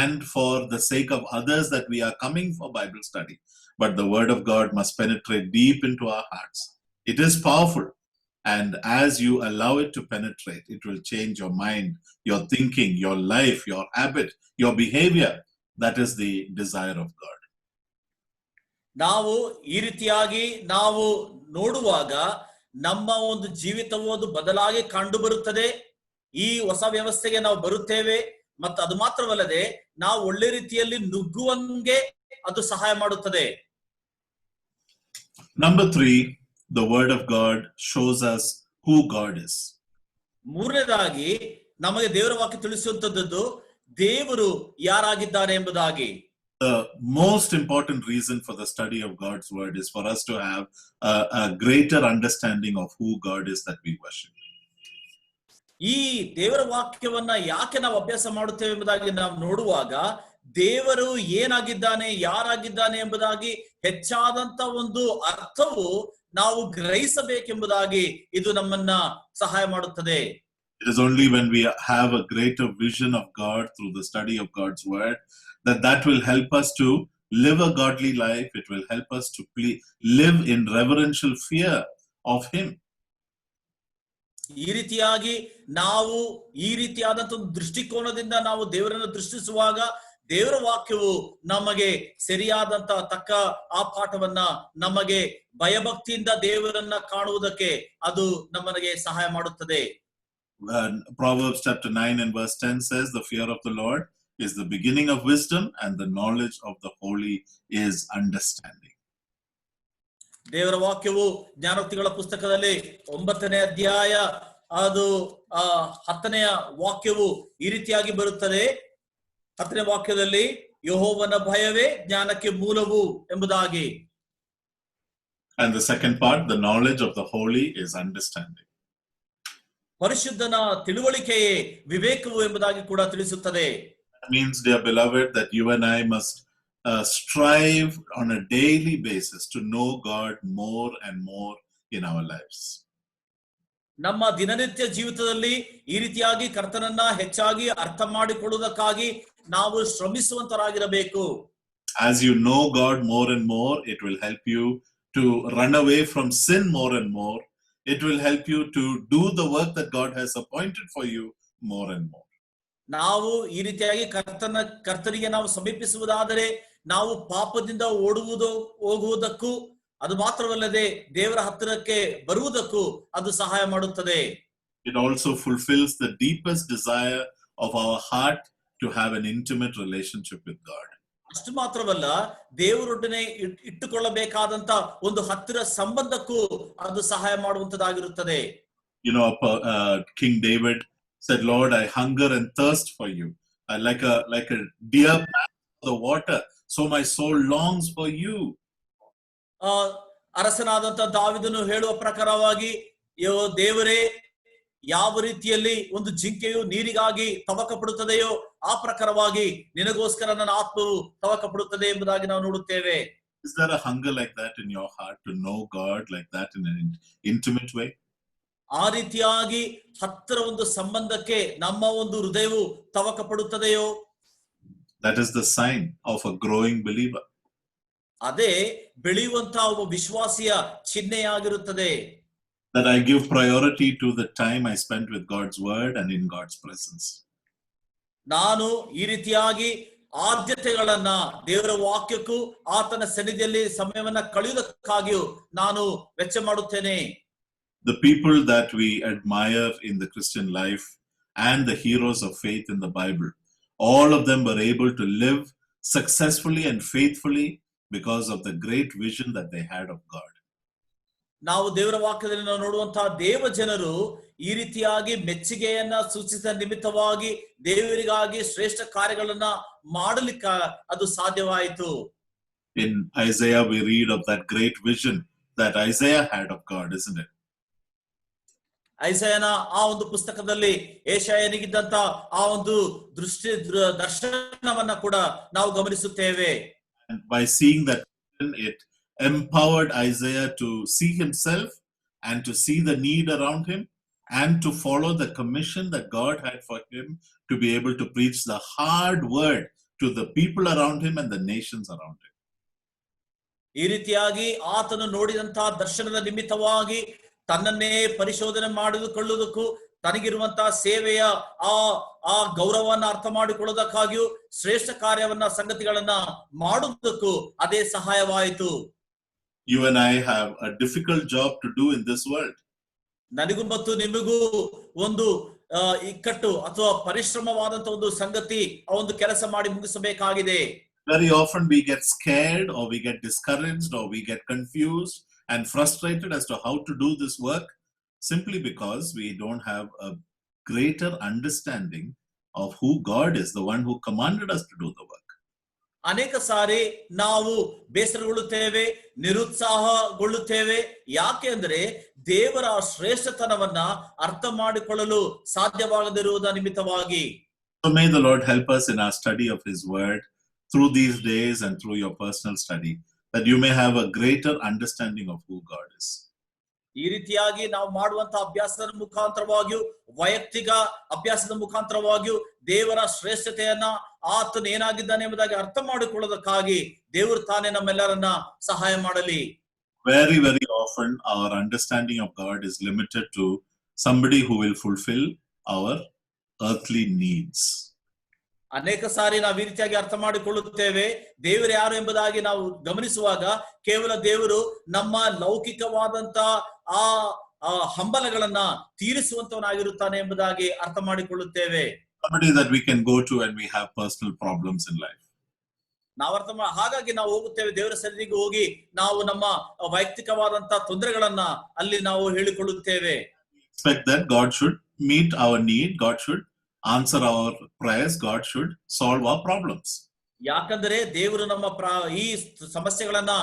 [SPEAKER 1] and for the sake of others that we are coming for Bible study, but the word of God must penetrate deep into our hearts. It is powerful, and as you allow it to penetrate, it will change your mind, your thinking, your life, your habit, your behavior. That is the desire of God.
[SPEAKER 2] ನಾವು ಈ ರೀತಿಯಾಗಿ ನಾವು ನೋಡುವಾಗ ನಮ್ಮ ಒಂದು ಜೀವಿತವು ಅದು ಬದಲಾಗಿ ಕಂಡು ಬರುತ್ತದೆ. ಈ ಹೊಸ ವ್ಯವಸ್ಥೆಗೆ ನಾವು ಬರುತ್ತೇವೆ, ಮತ್ತು ಅದು ಮಾತ್ರವಲ್ಲದೆ ನಾವು ಒಳ್ಳೆ ರೀತಿಯಲ್ಲಿ ನುಗ್ಗುವಂಗೆ ಅದು ಸಹಾಯ ಮಾಡುತ್ತದೆ.
[SPEAKER 1] Number 3, the word of God shows us who God is.
[SPEAKER 2] ಮೂರನೇದಾಗಿ ನಮಗೆ ದೇವರ ವಾಕ್ಯ ತಿಳಿಸುವಂತದ್ದು ದೇವರು ಯಾರಾಗಿದ್ದಾರೆ ಎಂಬುದಾಗಿ.
[SPEAKER 1] The most important reason for the study of God's word is for us to have a greater understanding of who God is that we worship.
[SPEAKER 2] ಈ ದೇವರ ವಾಕ್ಯವನ್ನ ಯಾಕೆ ನಾವು ಅಭ್ಯಾಸ ಮಾಡುತ್ತೇವೆ ಎಂಬುದಾಗಿ ನಾವು ನೋಡುವಾಗ ದೇವರು ಏನಾಗಿದ್ದಾನೆ, ಯಾರಾಗಿದ್ದಾನೆ ಎಂಬುದಾಗಿ ಹೆಚ್ಚಾದಂತ ಒಂದು ಅರ್ಥವು ನಾವು ಗ್ರಹಿಸಬೇಕೆಂಬುದಾಗಿ ಇದು ನಮ್ಮನ್ನ ಸಹಾಯ ಮಾಡುತ್ತದೆ.
[SPEAKER 1] It is only when we have a greater vision of God through the study of God's word that will help us to live a godly life. It will help us to live in reverential fear of Him.
[SPEAKER 2] ಈ ರೀತಿಯಾಗಿ ನಾವು ಈ ರೀತಿಯಾದಂತ ಒಂದು ದೃಷ್ಟಿಕೋನದಿಂದ ನಾವು ದೇವರನ್ನು ದೃಷ್ಟಿಸುವಾಗ ದೇವರ ವಾಕ್ಯವು ನಮಗೆ ಸರಿಯಾದಂತ ತಕ್ಕ ಆ ಪಾಠವನ್ನ, ನಮಗೆ ಭಯಭಕ್ತಿಯಿಂದ ದೇವರನ್ನ ಕಾಣುವುದಕ್ಕೆ ಅದು ನಮಗೆ ಸಹಾಯ ಮಾಡುತ್ತದೆ.
[SPEAKER 1] Proverbs chapter 9 and verse 10 says, the fear of the Lord is the beginning of wisdom, and the knowledge of the holy is understanding.
[SPEAKER 2] ದೇವರ ವಾಕ್ಯವು ಜ್ಞಾನೋಕ್ತಿಗಳ ಪುಸ್ತಕದಲ್ಲಿ 9ನೇ ಅಧ್ಯಾಯ ಅದು 10ನೇ ವಾಕ್ಯವು ಈ ರೀತಿಯಾಗಿ ಬರುತ್ತದೆ. 10ನೇ ವಾಕ್ಯದಲ್ಲಿ ಯೆಹೋವನ ಭಯವೇ ಜ್ಞಾನಕ್ಕೆ ಮೂಲವು ಎಂಬುದಾಗಿ.
[SPEAKER 1] And the second part, the knowledge of the holy is understanding.
[SPEAKER 2] ಪರಿಶುದ್ಧನ ತಿಳುವಳಿಕೆಯೇ ವಿವೇಕವು ಎಂಬುದಾಗಿ ಕೂಡ ತಿಳಿಸುತ್ತದೆ.
[SPEAKER 1] That means, dear beloved, that you and I must strive on a daily basis to know God more and more in our lives.
[SPEAKER 2] ನಮ್ಮ ದಿನನಿತ್ಯ ಜೀವಿತದಲ್ಲಿ ಈ ರೀತಿಯಾಗಿ ಕರ್ತನನ್ನ ಹೆಚ್ಚಾಗಿ ಅರ್ಥ ಮಾಡಿಕೊಳ್ಳುವುದಕ್ಕಾಗಿ ನಾವು ಶ್ರಮಿಸುವಂತರಾಗಿರಬೇಕು.
[SPEAKER 1] As you know God more and more, it will help you to run away from sin more and more. It will help you to do the work that God has appointed for you more and more.
[SPEAKER 2] ನಾವು ಈ ರೀತಿಯಾಗಿ ಕರ್ತನಿಗೆ ನಾವು ಸಮೀಪಿಸುವುದಾದರೆ ನಾವು ಪಾಪದಿಂದ ಹೋಗುವುದಕ್ಕೂ ಅದು ಮಾತ್ರವಲ್ಲದೆ ದೇವರ ಹತ್ತಿರಕ್ಕೆ ಬರುವುದಕ್ಕೂ ಅದು ಸಹಾಯ ಮಾಡುತ್ತದೆ.
[SPEAKER 1] It also fulfills the deepest desire of our heart to have an intimate relationship with God.
[SPEAKER 2] ಅಷ್ಟು ಮಾತ್ರವಲ್ಲ, ದೇವರೊಡನೆ ಇಟ್ಟುಕೊಳ್ಳಬೇಕಾದಂತ ಒಂದು ಹತ್ತಿರ ಸಂಬಂಧಕ್ಕೂ ಅದು ಸಹಾಯ ಮಾಡುವಂತದ್ದಾಗಿರುತ್ತದೆ.
[SPEAKER 1] You know, King David said, Lord, I hunger and thirst for you. Like a deer pants for the water, so my soul longs for you.
[SPEAKER 2] ಅರಸನಾದಂತ ದಾವೀದನು ಹೇಳುವ ಪ್ರಕಾರವಾಗಿ, ದೇವರೇ, ಯಾವ ರೀತಿಯಲ್ಲಿ ಒಂದು ಜಿಂಕೆಯು ನೀರಿಗಾಗಿ ತವಕ ಪಡುತ್ತದೆಯೋ ಆ ಪ್ರಕಾರವಾಗಿ ನಿನಗೋಸ್ಕರ ನನ್ನ ಆತ್ಮವು ತವಕ ಪಡುತ್ತದೆ ಎಂಬುದಾಗಿ ನಾವು ನೋಡುತ್ತೇವೆ.
[SPEAKER 1] Is there a hunger like that in your heart to know God like that in an intimate way?
[SPEAKER 2] ಆ ರೀತಿಯಾಗಿ ಹತ್ತಿರ ಒಂದು ಸಂಬಂಧಕ್ಕೆ ನಮ್ಮ ಒಂದು ಹೃದಯವು ತವಕ ಪಡುತ್ತದೆಯೋ?
[SPEAKER 1] That is the sign of a growing believer.
[SPEAKER 2] ಅದೇ ಬೆಳೆಯುವಂತಹ ಒಬ್ಬ ವಿಶ್ವಾಸಿಯ ಚಿಹ್ನೆಯಾಗಿರುತ್ತದೆ.
[SPEAKER 1] That I give priority to the time I spent with God's word and in God's presence.
[SPEAKER 2] ನಾನು ಈ ರೀತಿಯಾಗಿ ಆದ್ಯತೆಗಳನ್ನ ದೇವರ ವಾಕ್ಯಕ್ಕೂ ಆತನ ಸನ್ನಿಧಿಯಲ್ಲಿ ಸಮಯವನ್ನ ಕಳೆಯುವುದಕ್ಕಾಗಿಯೂ ನಾನು ವೆಚ್ಚ ಮಾಡುತ್ತೇನೆ.
[SPEAKER 1] The people that we admire in the Christian life and the heroes of faith in the Bible, all of them were able to live successfully and faithfully because of the great vision that they had of God.
[SPEAKER 2] ನಾವು ದೇವರ ವಾಕ್ಯದಲ್ಲಿ ನಾವು ನೋಡುವಂತಹ ದೇವ ಜನರು ಈ ರೀತಿಯಾಗಿ ಮೆಚ್ಚುಗೆಯನ್ನ ಸೂಚಿಸಿದ ನಿಮಿತ್ತವಾಗಿ ದೇವರಿಗಾಗಿ ಶ್ರೇಷ್ಠ ಕಾರ್ಯಗಳನ್ನ ಮಾಡಲಿಕ್ಕೆ ಅದು ಸಾಧ್ಯವಾಯಿತು.
[SPEAKER 1] In Isaiah we read of that great vision that Isaiah had of God, isn't it?
[SPEAKER 2] ಐಸಾಯನ ಆ ಒಂದು ಪುಸ್ತಕದಲ್ಲಿ ಏಷಾಯನಿಗಿದ್ದಂತ ಆ ಒಂದು ದರ್ಶನವನ್ನ ಕೂಡ ನಾವು ಗಮನಿಸುತ್ತೇವೆ.
[SPEAKER 1] And by seeing that, it empowered Isaiah to see himself and to see the need around him and to follow the commission that God had for him to be able to preach the hard word to the people around him and the nations around him.
[SPEAKER 2] ಈ ರೀತಿಯಾಗಿ ಆತನು ನೋಡಿದಂತಹ ದರ್ಶನದ ನಿಮಿತ್ತವಾಗಿ ತನ್ನನ್ನೇ ಪರಿಶೋಧನೆ ಮಾಡಿಕೊಳ್ಳುವುದಕ್ಕೂ ತನಗಿರುವಂತಹ ಸೇವೆಯ ಆ ಗೌರವವನ್ನು ಅರ್ಥ ಮಾಡಿಕೊಳ್ಳುವುದಕ್ಕಾಗಿಯೂ ಶ್ರೇಷ್ಠ ಕಾರ್ಯವನ್ನ ಸಂಗತಿಗಳನ್ನ ಮಾಡುವುದಕ್ಕೂ ಅದೇ ಸಹಾಯವಾಯಿತು.
[SPEAKER 1] You and I have a difficult job to do in this world.
[SPEAKER 2] ನನಗೂ ಮತ್ತು ನಿಮಗೂ ಒಂದು ಇಕ್ಕಟ್ಟು ಅಥವಾ ಪರಿಶ್ರಮವಾದಂತ ಒಂದು ಸಂಗತಿ ಆ ಒಂದು ಕೆಲಸ ಮಾಡಿ ಮುಗಿಸಬೇಕಾಗಿದೆ.
[SPEAKER 1] Very often we get scared or we get discouraged or we get confused and frustrated as to how to do this work simply because we don't have a greater understanding of who God is, the one who commanded us to do the work.
[SPEAKER 2] ಅನೇಕ ಸಾರಿ ನಾವು ಬೇಸರಗೊಳ್ಳುತ್ತೇವೆ, ನಿರುತ್ಸಾಹಗೊಳ್ಳುತ್ತೇವೆ. ಯಾಕೆ ಅಂದ್ರೆ ದೇವರ ಶ್ರೇಷ್ಠತನವನ್ನ ಅರ್ಥ ಮಾಡಿಕೊಳ್ಳಲು ಸಾಧ್ಯವಾಗದಿರುವುದ ನಿಮಿತ್ತವಾಗಿ.
[SPEAKER 1] So may the Lord help us in our study of His Word through these days and through your personal study, that you may have a greater understanding of who God is.
[SPEAKER 2] ಈ ರೀತಿಯಾಗಿ ನಾವು ಮಾಡುವಂತಹ ಅಭ್ಯಾಸದ ಮುಖಾಂತರವಾಗಿಯೂ ವೈಯಕ್ತಿಕ ಅಭ್ಯಾಸದ ಮುಖಾಂತರವಾಗಿಯೂ ದೇವರ ಶ್ರೇಷ್ಠತೆಯನ್ನ ಆತನು ಏನಾಗಿದ್ದಾನೆ ಎಂಬುದಾಗಿ ಅರ್ಥ ಮಾಡಿಕೊಳ್ಳೋದಕ್ಕಾಗಿ ದೇವರು ತಾನೇ ನಮ್ಮೆಲ್ಲರನ್ನ ಸಹಾಯ ಮಾಡಲಿ.
[SPEAKER 1] Very, very often our understanding of God is limited to somebody who will fulfill our earthly needs.
[SPEAKER 2] ಅನೇಕ ಸಾರಿ ನಾವು ಈ ರೀತಿಯಾಗಿ ಅರ್ಥ ಮಾಡಿಕೊಳ್ಳುತ್ತೇವೆ. ದೇವರು ಯಾರು ಎಂಬುದಾಗಿ ನಾವು ಗಮನಿಸುವಾಗ ಕೇವಲ ದೇವರು ನಮ್ಮ ಲೌಕಿಕವಾದಂತ ಆ ಹಂಬಲಗಳನ್ನ ತೀರಿಸುವಂತವನಾಗಿರುತ್ತಾನೆ ಎಂಬುದಾಗಿ ಅರ್ಥ ಮಾಡಿಕೊಳ್ಳುತ್ತೇವೆ.
[SPEAKER 1] Somebody that we can go to when we have personal problems in life.
[SPEAKER 2] ಹಾಗಾಗಿ ನಾವು ಹೋಗುತ್ತೇವೆ, ದೇವರ ಸನ್ನಿಧಿಗೆ ಹೋಗಿ ನಾವು ನಮ್ಮ ವೈಯಕ್ತಿಕವಾದಂತ ತೊಂದರೆಗಳನ್ನ ಅಲ್ಲಿ ನಾವು ಹೇಳಿಕೊಳ್ಳುತ್ತೇವೆ.
[SPEAKER 1] Expect that God should meet our need, God should answer our prayers, God should solve our problems.
[SPEAKER 2] ಯಾಕಂದ್ರೆ ದೇವರು ನಮ್ಮ ಈ ಸಮಸ್ಯೆಗಳನ್ನ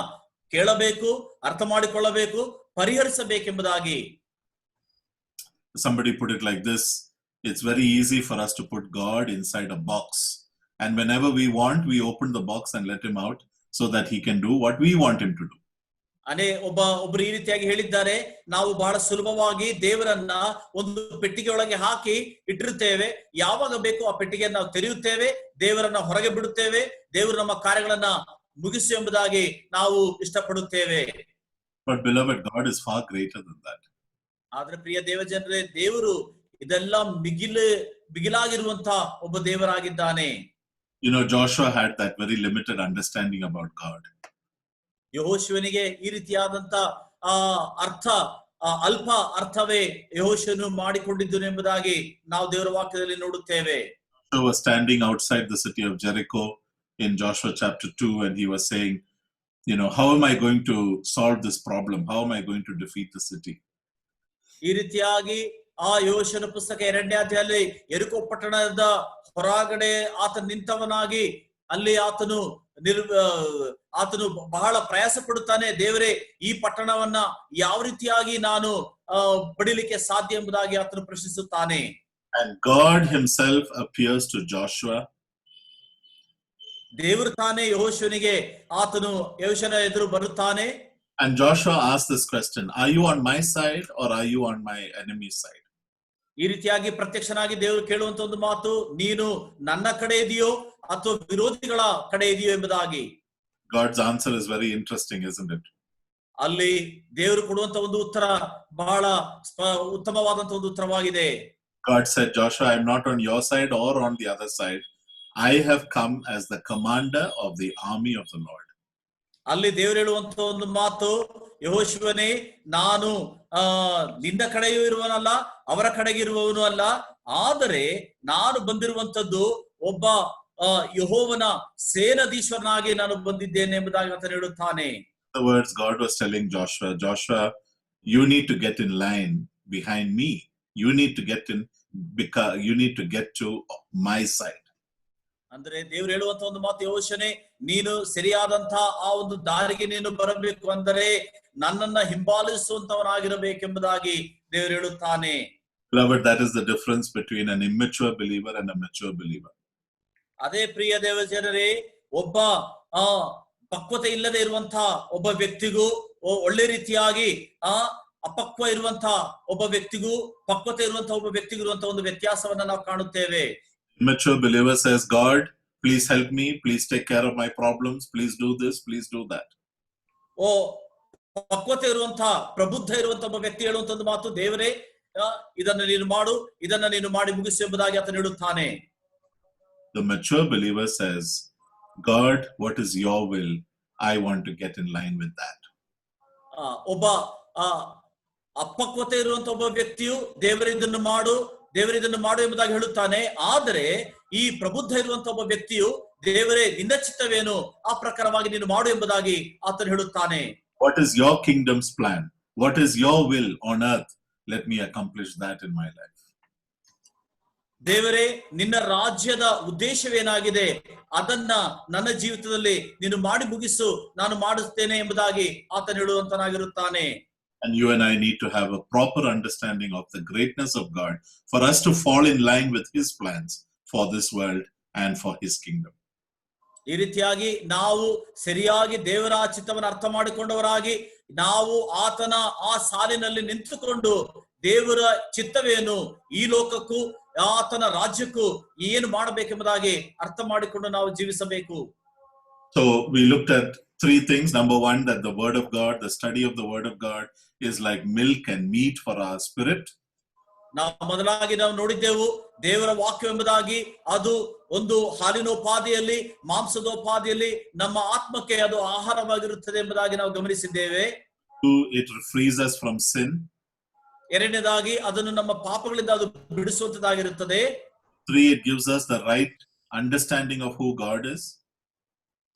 [SPEAKER 2] ಕೇಳಬೇಕು, ಅರ್ಥ ಮಾಡಿಕೊಳ್ಳಬೇಕು, ಪರಿಹರಿಸಬೇಕೆಂಬುದಾಗಿ.
[SPEAKER 1] Somebody put it like this: it's very easy for us to put God inside a box, and whenever we want, we open the box and let him out so that he can do what we want him to do.
[SPEAKER 2] ಒಬ್ರು ಈ ರೀತಿಯಾಗಿ ಹೇಳಿದ್ದಾರೆ, ನಾವು ಬಹಳ ಸುಲಭವಾಗಿ ದೇವರನ್ನ ಒಂದು ಪೆಟ್ಟಿಗೆ ಒಳಗೆ ಹಾಕಿ ಇಟ್ಟಿರುತ್ತೇವೆ. ಯಾವಾಗ ಬೇಕು ಆ ಪೆಟ್ಟಿಗೆಯನ್ನು ನಾವು ತೆರೆಯುತ್ತೇವೆ, ದೇವರನ್ನ ಹೊರಗೆ ಬಿಡುತ್ತೇವೆ, ದೇವರು ನಮ್ಮ ಕಾರ್ಯಗಳನ್ನ ಮುಗಿಸು ಎಂಬುದಾಗಿ ನಾವು ಇಷ್ಟಪಡುತ್ತೇವೆ.
[SPEAKER 1] But beloved, God is far greater than that.
[SPEAKER 2] ಆದ್ರೆ ಪ್ರಿಯ ದೇವಜನರೇ, ದೇವರು ಇದೆಲ್ಲ ಬಿಗಿಲಾಗಿರುವಂತಹ ಒಬ್ಬ ದೇವರಾಗಿದ್ದಾನೆ.
[SPEAKER 1] Joshua had that very limited understanding about God.
[SPEAKER 2] ಯೆಹೋಶುವನಿಗೆ ಈ ರೀತಿಯಾದಂತ ಅಲ್ಪ ಅರ್ಥವೇ ಯೆಹೋಶುವನು ಮಾಡಿಕೊಂಡಿದ್ದನು ಎಂಬುದಾಗಿ ನಾವು ದೇವರ ವಾಕ್ಯದಲ್ಲಿ ನೋಡುತ್ತೇವೆ.
[SPEAKER 1] Joshua was standing outside the city of Jericho in Joshua chapter 2, and he was saying, how am I going to solve this problem? How am I going to defeat the city?
[SPEAKER 2] ಈ ರೀತಿಯಾಗಿ ಯೆಹೋಶುವನ ಪುಸ್ತಕ 2ನೇ ಅಧ್ಯಾಯದಲ್ಲಿ ಯೆರಿಕೋ ಪಟ್ಟಣದ ಹೊರಗಡೆ ಆತ ನಿಂತವನಾಗಿ ಅಲ್ಲಿ ಆತನು ಬಹಳ ಪ್ರಯಾಸ ಪಡುತ್ತಾನೆ. ದೇವರೇ, ಈ ಪಟ್ಟಣವನ್ನ ಯಾವ ರೀತಿಯಾಗಿ ನಾನು ಪಡಿಲಿಕ್ಕೆ ಸಾಧ್ಯ ಎಂಬುದಾಗಿ ಆತನು ಪ್ರಶ್ನಿಸುತ್ತಾನೆ.
[SPEAKER 1] And God himself appears to Joshua.
[SPEAKER 2] ದೇವರು ತಾನೇ ಯೆಹೋಶುವನಿಗೆ ಯೆಹೋಶುವನ ಎದುರು ಬರುತ್ತಾನೆ.
[SPEAKER 1] And Joshua asked this question, are you on my side or are you on my enemy's side?
[SPEAKER 2] ಈ ರೀತಿಯಾಗಿ ಪ್ರತ್ಯಕ್ಷನಾಗಿ ದೇವರು ಕೇಳುವಂತ ಒಂದು ಮಾತು, ನೀನು ನನ್ನ ಕಡೆ ಇದೆಯೋ ಅಥವಾ ವಿರೋಧಿಗಳ ಕಡೆ ಇದೆಯೋ ಎಂಬುದಾಗಿ.
[SPEAKER 1] God's answer is very interesting, isn't it?
[SPEAKER 2] ಅಲ್ಲಿ ದೇವರು ಕೊಡುವಂತ ಒಂದು ಉತ್ತರ ಬಹಳ ಉತ್ತಮವಾದಂತ ಒಂದು ಉತ್ತರವಾಗಿದೆ.
[SPEAKER 1] God said, Joshua, I am not on your side or on the other side. I have come as the commander of the army of the Lord.
[SPEAKER 2] ಅಲ್ಲಿ ದೇವರು ಹೇಳುವಂತ ಒಂದು ಮಾತು, ಯೆಹೋಶುವನೇ, ನಾನು ನಿನ್ನ ಕಡೆಯೂ ಇರುವನಲ್ಲ, ಅವರ ಕಡೆಗೆ ಇರುವವನು ಅಲ್ಲ, ಆದರೆ ನಾನು ಬಂದಿರುವಂತದ್ದು ಒಬ್ಬ ಯೆಹೋವನ ಸೇನಾಧೀಶ್ವರನಾಗಿ ನಾನು ಬಂದಿದ್ದೇನೆ ಎಂಬುದಾಗಿ ಆತನು ಹೇಳುತ್ತಾನೆ.
[SPEAKER 1] In other words, God was telling Joshua, you need to get in line behind me. You need to get in, because you need to get to my side.
[SPEAKER 2] ಅಂದ್ರೆ ದೇವರು ಹೇಳುವಂತ ಒಂದು ಮಾತು, ಯೆಹೋಶುವನೇ, ನೀನು ಸರಿಯಾದಂತ ಆ ಒಂದು ದಾರಿಗೆ ನೀನು ಬರಬೇಕು, ಅಂದರೆ ನನ್ನನ್ನ ಹಿಂಬಾಲಿಸುವಂತವನಾಗಿರಬೇಕೆಂಬುದಾಗಿ ದೇವರು ಹೇಳುತ್ತಾನೆ.
[SPEAKER 1] Beloved, that is the difference between an immature believer and a mature believer.
[SPEAKER 2] ಅದೇ ಪ್ರಿಯ ದೇವಜನರೇ, ಒಬ್ಬ ಪಕ್ವತೆ ಇಲ್ಲದೆ ಇರುವಂತಹ ಒಬ್ಬ ವ್ಯಕ್ತಿಗೂ ಒಳ್ಳೆ ರೀತಿಯಾಗಿ ಅಪಕ್ವ ಇರುವಂತಹ ಒಬ್ಬ ವ್ಯಕ್ತಿಗೂ ಪಕ್ವತೆ ಇರುವಂತಹ ಒಬ್ಬ ವ್ಯಕ್ತಿಗೂ ಇರುವಂತಹ ಒಂದು ವ್ಯತ್ಯಾಸವನ್ನ ನಾವು ಕಾಣುತ್ತೇವೆ.
[SPEAKER 1] Immature believer says, God, please help me, please take care of my problems, please do this, please do that.
[SPEAKER 2] ಪಕ್ವತೆ ಇರುವಂತಹ ಪ್ರಬುದ್ಧ ಇರುವಂತಹ ಒಬ್ಬ ವ್ಯಕ್ತಿ ಹೇಳುವಂತ ಒಂದು ಮಾತು, ದೇವರೇ, ಇದನ್ನು ನೀನು ಮಾಡು, ಇದನ್ನ ನೀನು ಮಾಡಿ ಮುಗಿಸು ಎಂಬುದಾಗಿ ಆತನು ಹೇಳುತ್ತಾನೆ.
[SPEAKER 1] The mature believer says, God, what is your will? I want to get in line with that.
[SPEAKER 2] ಒಬ್ಬ ಅಪಕ್ವತೆ ಇರುವಂತ ಒಬ್ಬ ವ್ಯಕ್ತಿಯು ದೇವರಿದನ್ನು ಮಾಡು ಎಂಬುದಾಗಿ ಹೇಳುತ್ತಾನೆ. ಆದರೆ ಈ ಪ್ರಬುದ್ಧ ಇರುವಂತ ಒಬ್ಬ ವ್ಯಕ್ತಿಯು, ದೇವರೇ, ನಿನ್ನ ಚಿತ್ತವೇನು, ಆ ಪ್ರಕಾರವಾಗಿ ನೀನು ಮಾಡು ಎಂಬುದಾಗಿ ಆತನು ಹೇಳುತ್ತಾನೆ.
[SPEAKER 1] What is your kingdom's plan? What is your will on earth? Let me accomplish that in my life.
[SPEAKER 2] ದೇವರೇ, ನಿನ್ನ ರಾಜ್ಯದ ಉದ್ದೇಶವೇನಾಗಿದೆ, ಅದನ್ನ ನನ್ನ ಜೀವಿತದಲ್ಲಿ ನೀನು ಮಾಡಿ ಮುಗಿಸು, ನಾನು ಮಾಡುತ್ತೇನೆ ಎಂಬುದಾಗಿ ಆತನು ಹೇಳುವಂತನಾಗಿರುತ್ತಾನೆ.
[SPEAKER 1] And you and I need to have a proper understanding of the greatness of God for us to fall in line with his plans for this world and for his kingdom.
[SPEAKER 2] ಈ ರೀತಿಯಾಗಿ ನಾವು ಸರಿಯಾಗಿ ದೇವರ ಚಿತ್ತವನ್ನು ಅರ್ಥ ಮಾಡಿಕೊಂಡವರಾಗಿ ನಾವು ಆತನ ಆ ಸಾಲಿನಲ್ಲಿ ನಿಂತುಕೊಂಡು ದೇವರ ಚಿತ್ತವೇನು, ಈ ಲೋಕಕ್ಕೂ ಆತನ ರಾಜ್ಯಕ್ಕೂ ಏನು ಮಾಡಬೇಕೆಂಬುದಾಗಿ ಅರ್ಥ ಮಾಡಿಕೊಂಡು ನಾವು ಜೀವಿಸಬೇಕು.
[SPEAKER 1] So we looked at three things. Number one, that the word of God, the study of the word of God is like milk and meat for our spirit.
[SPEAKER 2] ನಾವು ಮೊದಲಾಗಿ ನಾವು ನೋಡಿದ್ದೆವು, ದೇವರ ವಾಕ್ಯ ಎಂಬುದಾಗಿ ಅದು ಒಂದು ಹಾಲಿನೋಪಾದಿಯಲ್ಲಿ, ಮಾಂಸದೋಪಾದಿಯಲ್ಲಿ ನಮ್ಮ ಆತ್ಮಕ್ಕೆ ಅದು ಆಹಾರವಾಗಿರುತ್ತದೆ ಎಂಬುದಾಗಿ ನಾವು ಗಮನಿಸಿದ್ದೇವೆ.
[SPEAKER 1] Two, it frees us from sin.
[SPEAKER 2] ಎರಡನೇದಾಗಿ ಅದನ್ನು ನಮ್ಮ ಪಾಪಗಳಿಂದ ಅದು ಬಿಡಿಸುವಂತದಾಗಿರುತ್ತದೆ.
[SPEAKER 1] Three, it gives us the right understanding of who God is.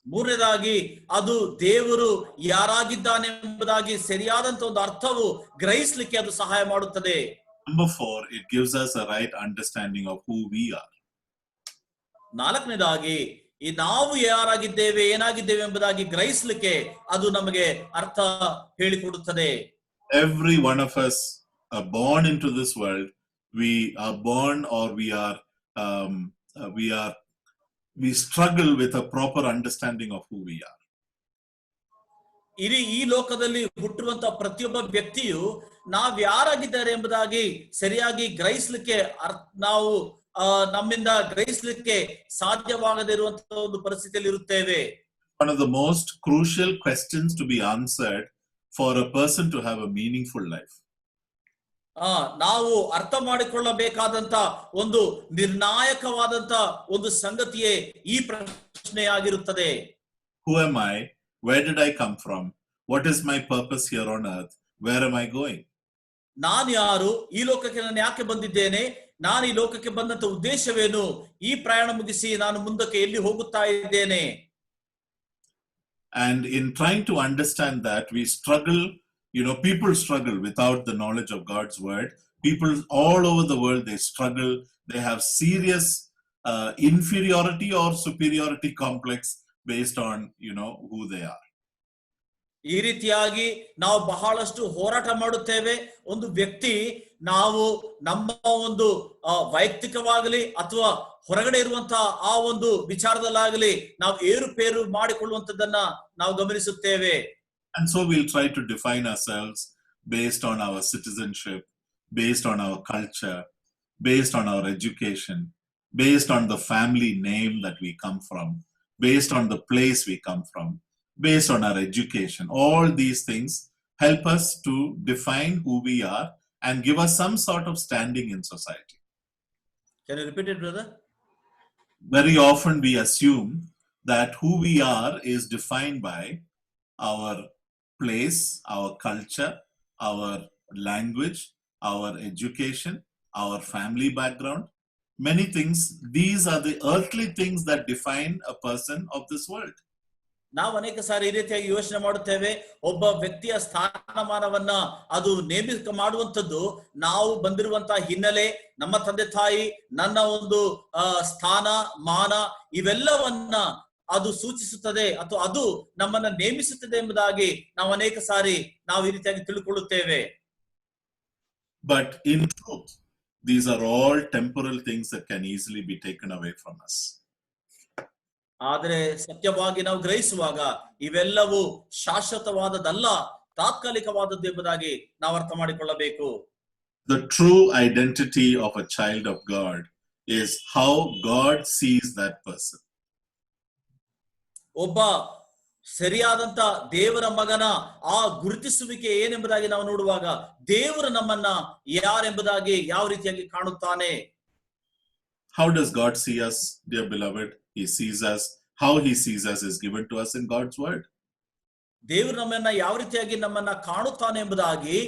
[SPEAKER 2] ಮೂರನೇದಾಗಿ ಅದು ದೇವರು ಯಾರಾಗಿದ್ದಾನೆ ಎಂಬುದಾಗಿ ಸರಿಯಾದಂತ ಒಂದು ಅರ್ಥವು ಗ್ರಹಿಸಲಿಕ್ಕೆ ಅದು ಸಹಾಯ ಮಾಡುತ್ತದೆ.
[SPEAKER 1] Number four, it gives us a right understanding of who we are.
[SPEAKER 2] ನಾಲ್ಕನೇದಾಗಿ ಈ ನಾವು ಯಾರಾಗಿದ್ದೇವೆ, ಏನಾಗಿದ್ದೇವೆ ಎಂಬುದಾಗಿ ಗ್ರಹಿಸಲಿಕ್ಕೆ ಅದು ನಮಗೆ ಅರ್ಥ ಹೇಳಿಕೊಡುತ್ತದೆ.
[SPEAKER 1] Every one of us are born into this world. We are born, or we struggle with a proper understanding of who we are.
[SPEAKER 2] ಈ ಲೋಕದಲ್ಲಿ ಹುಟ್ಟುವಂತ ಪ್ರತಿಯೊಬ್ಬ ವ್ಯಕ್ತಿಯು ನಾವ್ ಯಾರಾಗಿದ್ದಾರೆ ಎಂಬುದಾಗಿ ಸರಿಯಾಗಿ ಗ್ರಹಿಸ್ಲಿಕ್ಕೆ ನಾವು ನಮ್ಮಿಂದ ಗ್ರಹಿಸ್ಲಿಕ್ಕೆ ಸಾಧ್ಯವಾಗದೇ ಇರುವಂತಹ ಒಂದು ಪರಿಸ್ಥಿತಿಯಲ್ಲಿ ಇರುತ್ತೇವೆ.
[SPEAKER 1] One of the most crucial questions to be answered for a person to have a meaningful life.
[SPEAKER 2] ನಾವು ಅರ್ಥ ಮಾಡಿಕೊಳ್ಳಬೇಕಾದಂತ ಒಂದು ನಿರ್ಣಾಯಕವಾದಂತ ಒಂದು ಸಂಗತಿಯೇ ಈ ಪ್ರಶ್ನೆಯಾಗಿರುತ್ತದೆ.
[SPEAKER 1] Who am I? Where did I come from? What is my purpose here on earth? Where am I going?
[SPEAKER 2] ನಾನು ಯಾರು? ಈ ಲೋಕಕ್ಕೆ ನಾನು ಯಾಕೆ ಬಂದಿದ್ದೇನೆ? ನಾನು ಈ ಲೋಕಕ್ಕೆ ಬಂದಂತ ಉದ್ದೇಶವೇನು? ಈ ಪ್ರಯಾಣ ಮುಗಿಸಿ ನಾನು ಮುಂದಕ್ಕೆ ಎಲ್ಲಿ ಹೋಗುತ್ತಾ ಇದ್ದೇನೆ?
[SPEAKER 1] And in trying to understand that, we struggle, people struggle without the knowledge of God's word. People all over the world, they struggle. They have serious inferiority or superiority complex based on, who they are.
[SPEAKER 2] ಈ ರೀತಿಯಾಗಿ ನಾವು ಬಹಳಷ್ಟು ಹೋರಾಟ ಮಾಡುತ್ತೇವೆ. ಒಂದು ವ್ಯಕ್ತಿ ನಾವು ನಮ್ಮ ಒಂದು ವೈಯಕ್ತಿಕವಾಗಲಿ ಅಥವಾ ಹೊರಗಡೆ ಇರುವಂತಹ ಆ ಒಂದು ವಿಚಾರದಲ್ಲಾಗಲಿ ನಾವು ಏರುಪೇರು ಮಾಡಿಕೊಳ್ಳುವಂತದ್ದನ್ನ ನಾವು ಗಮನಿಸುತ್ತೇವೆ.
[SPEAKER 1] And so we'll try to define ourselves based on our citizenship, based on our culture, based on our education, based on the family name that we come from, based on the place we come from, based on our education. All these things help us to define who we are and give us some sort of standing in society.
[SPEAKER 2] Can you repeat it, brother?
[SPEAKER 1] Very often we assume that who we are is defined by our place, our culture, our language, our education, our family background. Many things, these are the earthly things that define a person of this world.
[SPEAKER 2] ನಾವು ಅನೇಕ ಸಾರಿ ಈ ರೀತಿಯಾಗಿ ಯೋಚನೆ ಮಾಡುತ್ತೇವೆ. ಒಬ್ಬ ವ್ಯಕ್ತಿಯ ಸ್ಥಾನಮಾನವನ್ನ ಅದು ನೇಮಕ ಮಾಡುವಂತದ್ದು ನಾವು ಬಂದಿರುವಂತಹ ಹಿನ್ನೆಲೆ, ನಮ್ಮ ತಂದೆ ತಾಯಿ, ನನ್ನ ಒಂದು ಸ್ಥಾನ ಮಾನ ಇವೆಲ್ಲವನ್ನ ಅದು ಸೂಚಿಸುತ್ತದೆ ಅಥವಾ ಅದು ನಮ್ಮನ್ನ ನೇಮಿಸುತ್ತದೆ ಎಂಬುದಾಗಿ ನಾವು ಅನೇಕ ಸಾರಿ ನಾವು ಈ ರೀತಿಯಾಗಿ ತಿಳ್ಕೊಳ್ಳುತ್ತೇವೆ.
[SPEAKER 1] But in truth, these are all temporal things that can easily be taken away from us.
[SPEAKER 2] ಆದರೆ ಸತ್ಯವಾಗಿ ನಾವು ಗ್ರಹಿಸುವಾಗ ಇವೆಲ್ಲವೂ ಶಾಶ್ವತವಾದದಲ್ಲ, ತಾತ್ಕಾಲಿಕವಾದದ್ದು ಎಂಬುದಾಗಿ ನಾವು ಅರ್ಥ ಮಾಡಿಕೊಳ್ಳಬೇಕು.
[SPEAKER 1] The true identity of a child of God is how God sees that person.
[SPEAKER 2] ಒಬ್ಬ ಸರಿಯಾದಂತ ದೇವರ ಮಗನ ಆ ಗುರುತಿಸುವಿಕೆ ಏನೆಂಬುದಾಗಿ ನಾವು ನೋಡುವಾಗ ದೇವರು ನಮ್ಮನ್ನ ಯಾರೆಂಬುದಾಗಿ ಯಾವ ರೀತಿಯಾಗಿ ಕಾಣುತ್ತಾನೆ.
[SPEAKER 1] How does God see us, dear beloved? He sees us. How he sees us is given to us in God's word.
[SPEAKER 2] ದೇವರು ನಮ್ಮನ್ನ ಯಾವ ರೀತಿಯಾಗಿ ನಮ್ಮನ್ನ ಕಾಣುತ್ತಾನೆ ಎಂಬುದಾಗಿ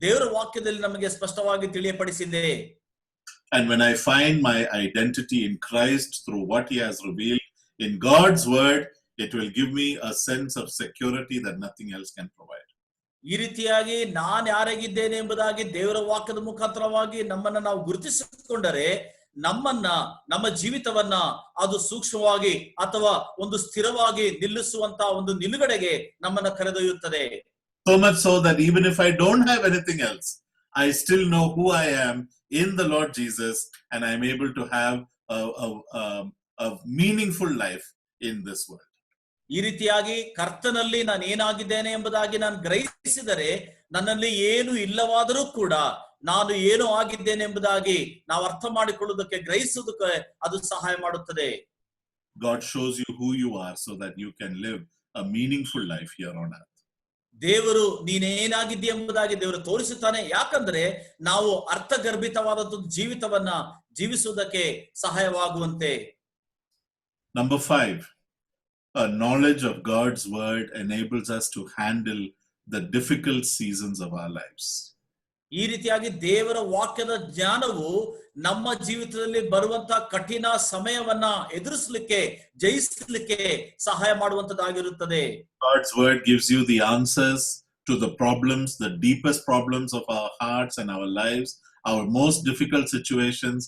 [SPEAKER 2] ದೇವರ ವಾಕ್ಯದಲ್ಲಿ ನಮಗೆ ಸ್ಪಷ್ಟವಾಗಿ ತಿಳಿಯಪಡಿಸಿದೆ.
[SPEAKER 1] And when I find my identity in Christ through what he has revealed in God's word, it will give me a sense of security that nothing else can provide.
[SPEAKER 2] ಈ ರೀತಿಯಾಗಿ ನಾನು ಯಾರಾಗಿದ್ದೇನೆ ಎಂಬುದಾಗಿ ದೇವರ ವಾಕ್ಯದ ಮುಖಾಂತರವಾಗಿ ನಮ್ಮನ್ನ ನಾವು ಗುರುತಿಸಿಕೊಂಡರೆ ನಮ್ಮ ಜೀವಿತವನ್ನ ಅದು ಸೂಕ್ಷ್ಮವಾಗಿ ಅಥವಾ ಒಂದು ಸ್ಥಿರವಾಗಿ ನಿಲ್ಲಿಸುವಂತ ಒಂದು ನಿಲುಗಡೆಗೆ ನಮ್ಮನ್ನ ಕರೆದೊಯ್ಯುತ್ತದೆ.
[SPEAKER 1] So much so that even if I don't have anything else, I still know who I am in the Lord Jesus, and I am able to have a meaningful life in this world.
[SPEAKER 2] ಈ ರೀತಿಯಾಗಿ ಕರ್ತನಲ್ಲಿ ನಾನು ಏನಾಗಿದ್ದೇನೆ ಎಂಬುದಾಗಿ ನಾನು ಗ್ರಹಿಸಿದರೆ ನನ್ನಲ್ಲಿ ಏನು ಇಲ್ಲವಾದರೂ ಕೂಡ ನಾನು ಏನೋ ಆಗಿದ್ದೇನೆ ಎಂಬುದಾಗಿ ನಾವು ಅರ್ಥ ಮಾಡಿಕೊಳ್ಳುವುದಕ್ಕೆ ಗ್ರಹಿಸುವುದಕ್ಕೆ ಅದು ಸಹಾಯ ಮಾಡುತ್ತದೆ.
[SPEAKER 1] God shows you who you are so that you can live a meaningful life here on earth.
[SPEAKER 2] ದೇವರು ನೀನೇನಾಗಿದ್ದೀಯ ಎಂಬುದಾಗಿ ದೇವರು ತೋರಿಸುತ್ತಾನೆ. ಯಾಕಂದ್ರೆ ನಾವು ಅರ್ಥಗರ್ಭಿತವಾದ ಜೀವಿತವನ್ನ ಜೀವಿಸುವುದಕ್ಕೆ ಸಹಾಯವಾಗುವಂತೆ.
[SPEAKER 1] Number 5, a knowledge of God's word enables us to handle the difficult seasons of our lives.
[SPEAKER 2] ಈ ರೀತಿಯಾಗಿ ದೇವರ ವಾಕ್ಯದ ಜ್ಞಾನವು ನಮ್ಮ ಜೀವಿತದಲ್ಲಿ ಬರುವಂತಹ ಕಠಿಣ ಸಮಯವನ್ನ ಎದುರಿಸಲಿಕ್ಕೆ ಜಯಿಸಲಿಕ್ಕೆ ಸಹಾಯ ಮಾಡುವಂತದ್ದಾಗಿರುತ್ತದೆ.
[SPEAKER 1] God's word gives you the answers to the problems, the deepest problems of our hearts and our lives, our most difficult situations.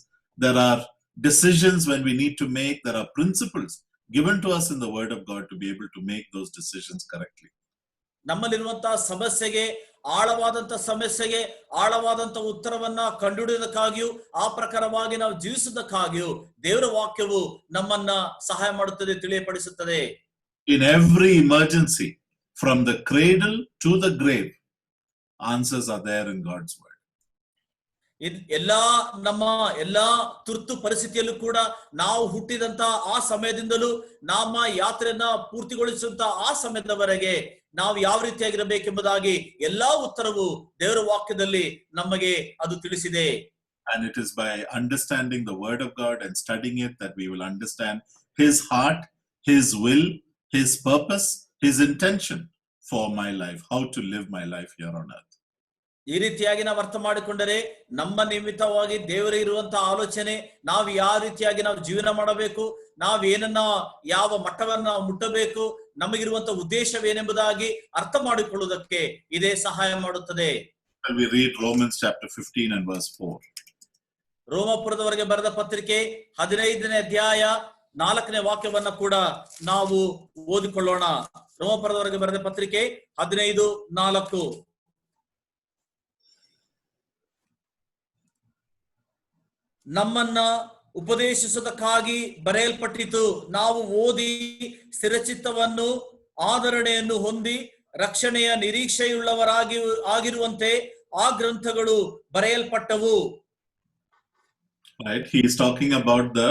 [SPEAKER 1] There are decisions when we need to make. There are principles given to us in the word of God to be able to make those decisions correctly.
[SPEAKER 2] ನಮ್ಮಲ್ಲಿರುವಂತಹ ಸಮಸ್ಯೆಗೆ ಆಳವಾದಂತ ಉತ್ತರವನ್ನ ಕಂಡುಹಿಡಿಯೋದಕ್ಕಾಗಿಯೂ ಆ ಪ್ರಕಾರವಾಗಿ ನಾವು ಜೀವಿಸುವುದಕ್ಕಾಗಿಯೂ ದೇವರ ವಾಕ್ಯವು ನಮ್ಮನ್ನ ಸಹಾಯ ಮಾಡುತ್ತದೆ, ತಿಳಿಯಪಡಿಸುತ್ತದೆ.
[SPEAKER 1] In every emergency, God gives us the answers. In every situation, God gives us the solutions.
[SPEAKER 2] ಪ್ರತಿಯೊಂದು
[SPEAKER 1] from the cradle to the grave, answers are there in God's word.
[SPEAKER 2] ಎಲ್ಲಾ ನಮ್ಮ ಎಲ್ಲಾ ತುರ್ತು ಪರಿಸ್ಥಿತಿಯಲ್ಲೂ ಕೂಡ ನಾವು ಹುಟ್ಟಿದಂತ ಆ ಸಮಯದಿಂದಲೂ ನಮ್ಮ ಯಾತ್ರೆಯನ್ನ ಪೂರ್ತಿಗೊಳಿಸುವಂತ ಆ ಸಮಯದವರೆಗೆ ನಾವು ಯಾವ ರೀತಿಯಾಗಿರಬೇಕೆಂಬುದಾಗಿ ಎಲ್ಲಾ ಉತ್ತರವು ದೇವರ ವಾಕ್ಯದಲ್ಲಿ ನಮಗೆ ಅದು ತಿಳಿಸಿದೆ.
[SPEAKER 1] And it is by understanding the word of God and studying it that we will understand his heart, his will, his purpose, his intention for my life, how to live my life here on earth.
[SPEAKER 2] ಈ ರೀತಿಯಾಗಿ ನಾವು ಅರ್ಥ ಮಾಡಿಕೊಂಡರೆ ನಮ್ಮ ನಿಮಿತ್ತವಾಗಿ ದೇವರೇ ಇರುವಂತಹ ಆಲೋಚನೆ, ನಾವು ಯಾವ ರೀತಿಯಾಗಿ ನಾವು ಜೀವನ ಮಾಡಬೇಕು, ನಾವು ಏನನ್ನ ಯಾವ ಮಟ್ಟವನ್ನ ಮುಟ್ಟಬೇಕು, ನಮಗಿರುವಂತ ಉದ್ದೇಶವೇನೆಂಬುದಾಗಿ ಅರ್ಥ ಮಾಡಿಕೊಳ್ಳುವುದಕ್ಕೆ ಇದೇ ಸಹಾಯ ಮಾಡುತ್ತದೆ.
[SPEAKER 1] We read Romans chapter 15 and verse 4.
[SPEAKER 2] ರೋಮಾಪುರದವರೆಗೆ ಬರೆದ ಪತ್ರಿಕೆ 15ನೇ ಅಧ್ಯಾಯ 4ನೇ ವಾಕ್ಯವನ್ನ ಕೂಡ ನಾವು ಓದಿಕೊಳ್ಳೋಣ. ರೋಮಾಪುರದವರೆಗೆ ಬರೆದ ಪತ್ರಿಕೆ 15:4. ನಮ್ಮನ್ನ ಉಪದೇಶಿಸುವುದಕ್ಕಾಗಿ ಬರೆಯಲ್ಪಟ್ಟಿತು, ನಾವು ಓದಿ ಸ್ಥಿರಚಿತ್ತವನ್ನು ಆದರಣೆಯನ್ನು ಹೊಂದಿ ರಕ್ಷಣೆಯ ನಿರೀಕ್ಷೆಯುಳ್ಳವರಾಗಿ ಆಗಿರುವಂತೆ ಆ ಗ್ರಂಥಗಳು ಬರೆಯಲ್ಪಟ್ಟವು.
[SPEAKER 1] Right, he is talking about the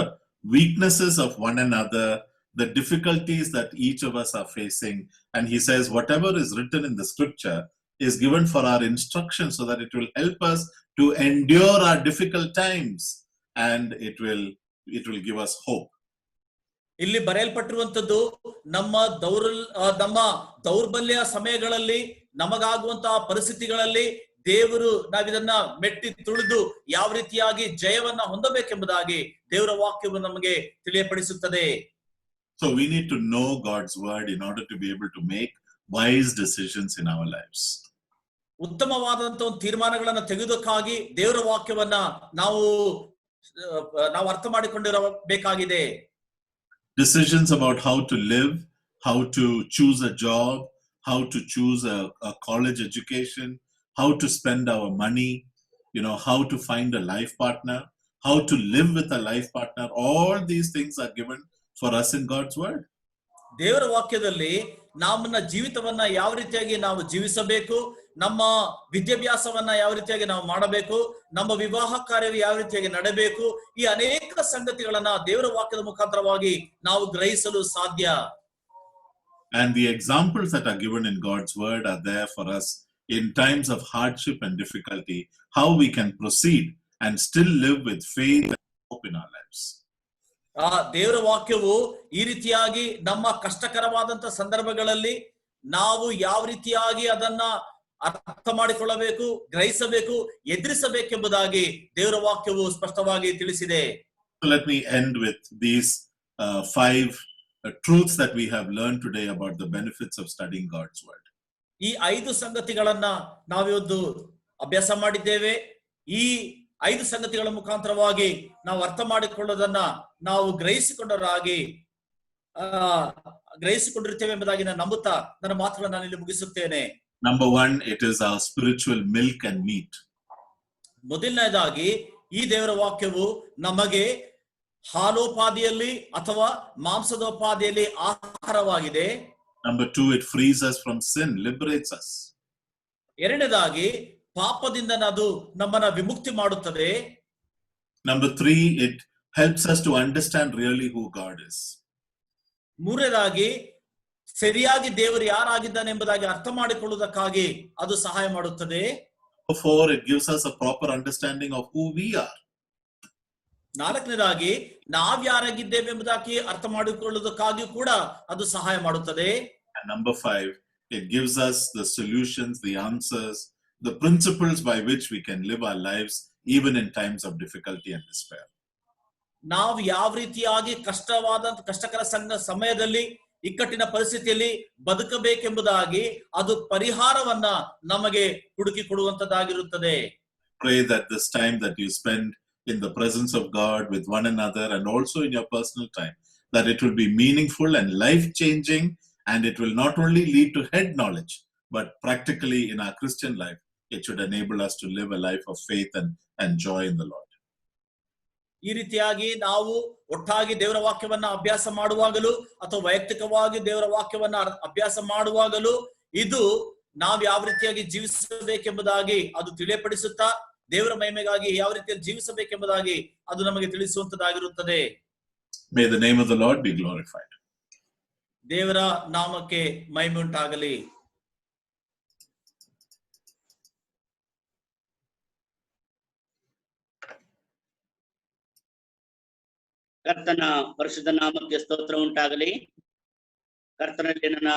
[SPEAKER 1] weaknesses of one another, the difficulties that each of us are facing, and he says whatever is written in the scripture is given for our instruction so that it will help us to endure our difficult times, and it will give us hope.
[SPEAKER 2] ಇಲ್ಲಿ ಬರೆಯಲ್ಪಟ್ಟಿರುವಂತದ್ದು ನಮ್ಮ ದೌರ್ಬಲ್ಯ ಸಮಯಗಳಲ್ಲಿ, ನಮಗಾಗುವಂತಹ ಪರಿಸ್ಥಿತಿಗಳಲ್ಲಿ ದೇವರು ನಾವಿದನ್ನ ಮೆಟ್ಟಿ ತುಳಿದು ಯಾವ ರೀತಿಯಾಗಿ ಜಯವನ್ನ ಹೊಂದಬೇಕೆಂಬುದಾಗಿ ದೇವರ ವಾಕ್ಯವು ನಮಗೆ ತಿಳಿಯಪಡಿಸುತ್ತದೆ.
[SPEAKER 1] So we need to know God's word in order to be able to make wise decisions in our lives.
[SPEAKER 2] ಉತ್ತಮವಾದಂತಹ ತೀರ್ಮಾನಗಳನ್ನು ತೆಗೆದುಕೊಳ್ಳೋದಕ್ಕಾಗಿ ದೇವರ ವಾಕ್ಯವನ್ನ ನಾವು ಅರ್ಥ ಮಾಡಿಕೊಂಡಿರಬೇಕಾಗಿದೆ.
[SPEAKER 1] Decisions about how to live, how to choose a job, how to choose a college education, how to spend our money, how to find a life partner, how to live with a life partner, all these things are given for us in God's word.
[SPEAKER 2] ದೇವರ ವಾಕ್ಯದಲ್ಲಿ ನಮ್ಮ ಜೀವಿತವನ್ನ ಯಾವ ರೀತಿಯಾಗಿ ನಾವು ಜೀವಿಸಬೇಕು, ನಮ್ಮ ವಿದ್ಯಾಭ್ಯಾಸವನ್ನ ಯಾವ ರೀತಿಯಾಗಿ ನಾವು ಮಾಡಬೇಕು, ನಮ್ಮ ವಿವಾಹ ಕಾರ್ಯವು ಯಾವ ರೀತಿಯಾಗಿ ನಡೆಯಬೇಕು, ಈ ಅನೇಕ ಸಂಗತಿಗಳನ್ನ ದೇವರ ವಾಕ್ಯದ ಮುಖಾಂತರವಾಗಿ ನಾವು ಗ್ರಹಿಸಲು ಸಾಧ್ಯ.
[SPEAKER 1] And the examples that are given in God's word are there for us in times of hardship and difficulty, how we can proceed and still live with faith and hope in our lives.
[SPEAKER 2] ದೇವರ ವಾಕ್ಯವು ಈ ರೀತಿಯಾಗಿ ನಮ್ಮ ಕಷ್ಟಕರವಾದಂತ ಸಂದರ್ಭಗಳಲ್ಲಿ ನಾವು ಯಾವ ರೀತಿಯಾಗಿ ಅದನ್ನ ಅರ್ಥ ಮಾಡಿಕೊಳ್ಳಬೇಕು, ಗ್ರಹಿಸಬೇಕು, ಎದುರಿಸಬೇಕೆಂಬುದಾಗಿ ದೇವರ ವಾಕ್ಯವು ಸ್ಪಷ್ಟವಾಗಿ ತಿಳಿಸಿದೆ.
[SPEAKER 1] So let me end with these 5 truths that we have learned today about the benefits of studying God's word.
[SPEAKER 2] ಈ 5 ಸಂಗತಿಗಳನ್ನ ನಾವಿವತ್ತು ಅಭ್ಯಾಸ ಮಾಡಿದ್ದೇವೆ. ಈ 5 ಸಂಗತಿಗಳ ಮುಖಾಂತರವಾಗಿ ನಾವು ಅರ್ಥ ಮಾಡಿಕೊಳ್ಳೋದನ್ನ ನಾವು ಗ್ರಹಿಸಿಕೊಂಡಿರ್ತೇವೆ ಎಂಬುದಾಗಿ ನಾನು ನಂಬುತ್ತಾ ನನ್ನ ಮಾತುಗಳನ್ನು ನಾನು ಇಲ್ಲಿ ಮುಗಿಸುತ್ತೇನೆ.
[SPEAKER 1] Number 1, it is our spiritual milk and meat.
[SPEAKER 2] ಮೊದಲನೇದಾಗಿ ಈ ದೇವರ ವಾಕ್ಯವು ನಮಗೆ ಹಾಲೋಪಾದಿಯಲ್ಲಿ ಅಥವಾ ಮಾಂಸದೋಪಾದಿಯಲ್ಲಿ ಆಹಾರವಾಗಿದೆ.
[SPEAKER 1] Number 2, it frees us from sin, liberates us.
[SPEAKER 2] ಎರಡನೇದಾಗಿ ಪಾಪದಿಂದ ಅದು ನಮ್ಮನ್ನ ವಿಮುಕ್ತಿ ಮಾಡುತ್ತದೆ.
[SPEAKER 1] Number 3, it helps us to understand really who God is.
[SPEAKER 2] ಮೂರನೇದಾಗಿ ಸರಿಯಾಗಿ ದೇವರು ಯಾರಾಗಿದ್ದಾನೆ ಎಂಬುದಾಗಿ ಅರ್ಥ ಮಾಡಿಕೊಳ್ಳುವುದಕ್ಕಾಗಿ ಅದು ಸಹಾಯ ಮಾಡುತ್ತದೆ.
[SPEAKER 1] 4, it gives us a proper understanding of who we are.
[SPEAKER 2] ನಾಲ್ಕನೇದಾಗಿ ನಾವ್ಯಾರಾಗಿದ್ದೇವೆ ಎಂಬುದಾಗಿ ಅರ್ಥ ಮಾಡಿಕೊಳ್ಳುವುದಕ್ಕಾಗಿ ಕೂಡ ಅದು ಸಹಾಯ ಮಾಡುತ್ತದೆ.
[SPEAKER 1] And number 5, it gives us the solutions, the answers, the principles by which we can live our lives even in times of difficulty and despair.
[SPEAKER 2] ನಾವು ಯಾವ ರೀತಿಯಾಗಿ ಕಷ್ಟಕರ ಸಮಯದಲ್ಲಿ, ಇಕ್ಕಟ್ಟಿನ ಪರಿಸ್ಥಿತಿಯಲ್ಲಿ ಬದುಕಬೇಕೆಂಬುದಾಗಿ ಅದು ಪರಿಹಾರವನ್ನ ನಮಗೆ ಹುಡುಕಿ ಕೊಡುವಂತದ್ದಾಗಿರುತ್ತದೆ.
[SPEAKER 1] Pray that this time that you spend in the presence of God with one another and also in your personal time, that it will be meaningful and life-changing, and it will not only lead to head knowledge, but practically in our Christian life, it should enable us to live a life of faith and joy in the Lord.
[SPEAKER 2] ಈ ರೀತಿಯಾಗಿ ನಾವು ಒಟ್ಟಾಗಿ ದೇವರ ವಾಕ್ಯವನ್ನ ಅಭ್ಯಾಸ ಮಾಡುವಾಗಲೂ ಅಥವಾ ವೈಯಕ್ತಿಕವಾಗಿ ದೇವರ ವಾಕ್ಯವನ್ನ ಅಭ್ಯಾಸ ಮಾಡುವಾಗಲೂ ಇದು ನಾವು ಯಾವ ರೀತಿಯಾಗಿ ಜೀವಿಸಬೇಕೆಂಬುದಾಗಿ ಅದು ತಿಳಿಯಪಡಿಸುತ್ತಾ ದೇವರ ಮಹಿಮೆಗಾಗಿ ಯಾವ ರೀತಿಯಲ್ಲಿ ಜೀವಿಸಬೇಕೆಂಬುದಾಗಿ ಅದು ನಮಗೆ ತಿಳಿಸುವಂತದ್ದಾಗಿರುತ್ತದೆ.
[SPEAKER 1] May the name of the Lord be glorified.
[SPEAKER 2] ದೇವರ ನಾಮಕ್ಕೆ ಮಹಿಮೆ ಉಂಟಾಗಲಿ.
[SPEAKER 3] ಕರ್ತನ ಪರಿಶುದ್ಧ ನಾಮಕ್ಕೆ ಸ್ತೋತ್ರ ಉಂಟಾಗಲಿ. ಕರ್ತನಲ್ಲಿ ನನ್ನ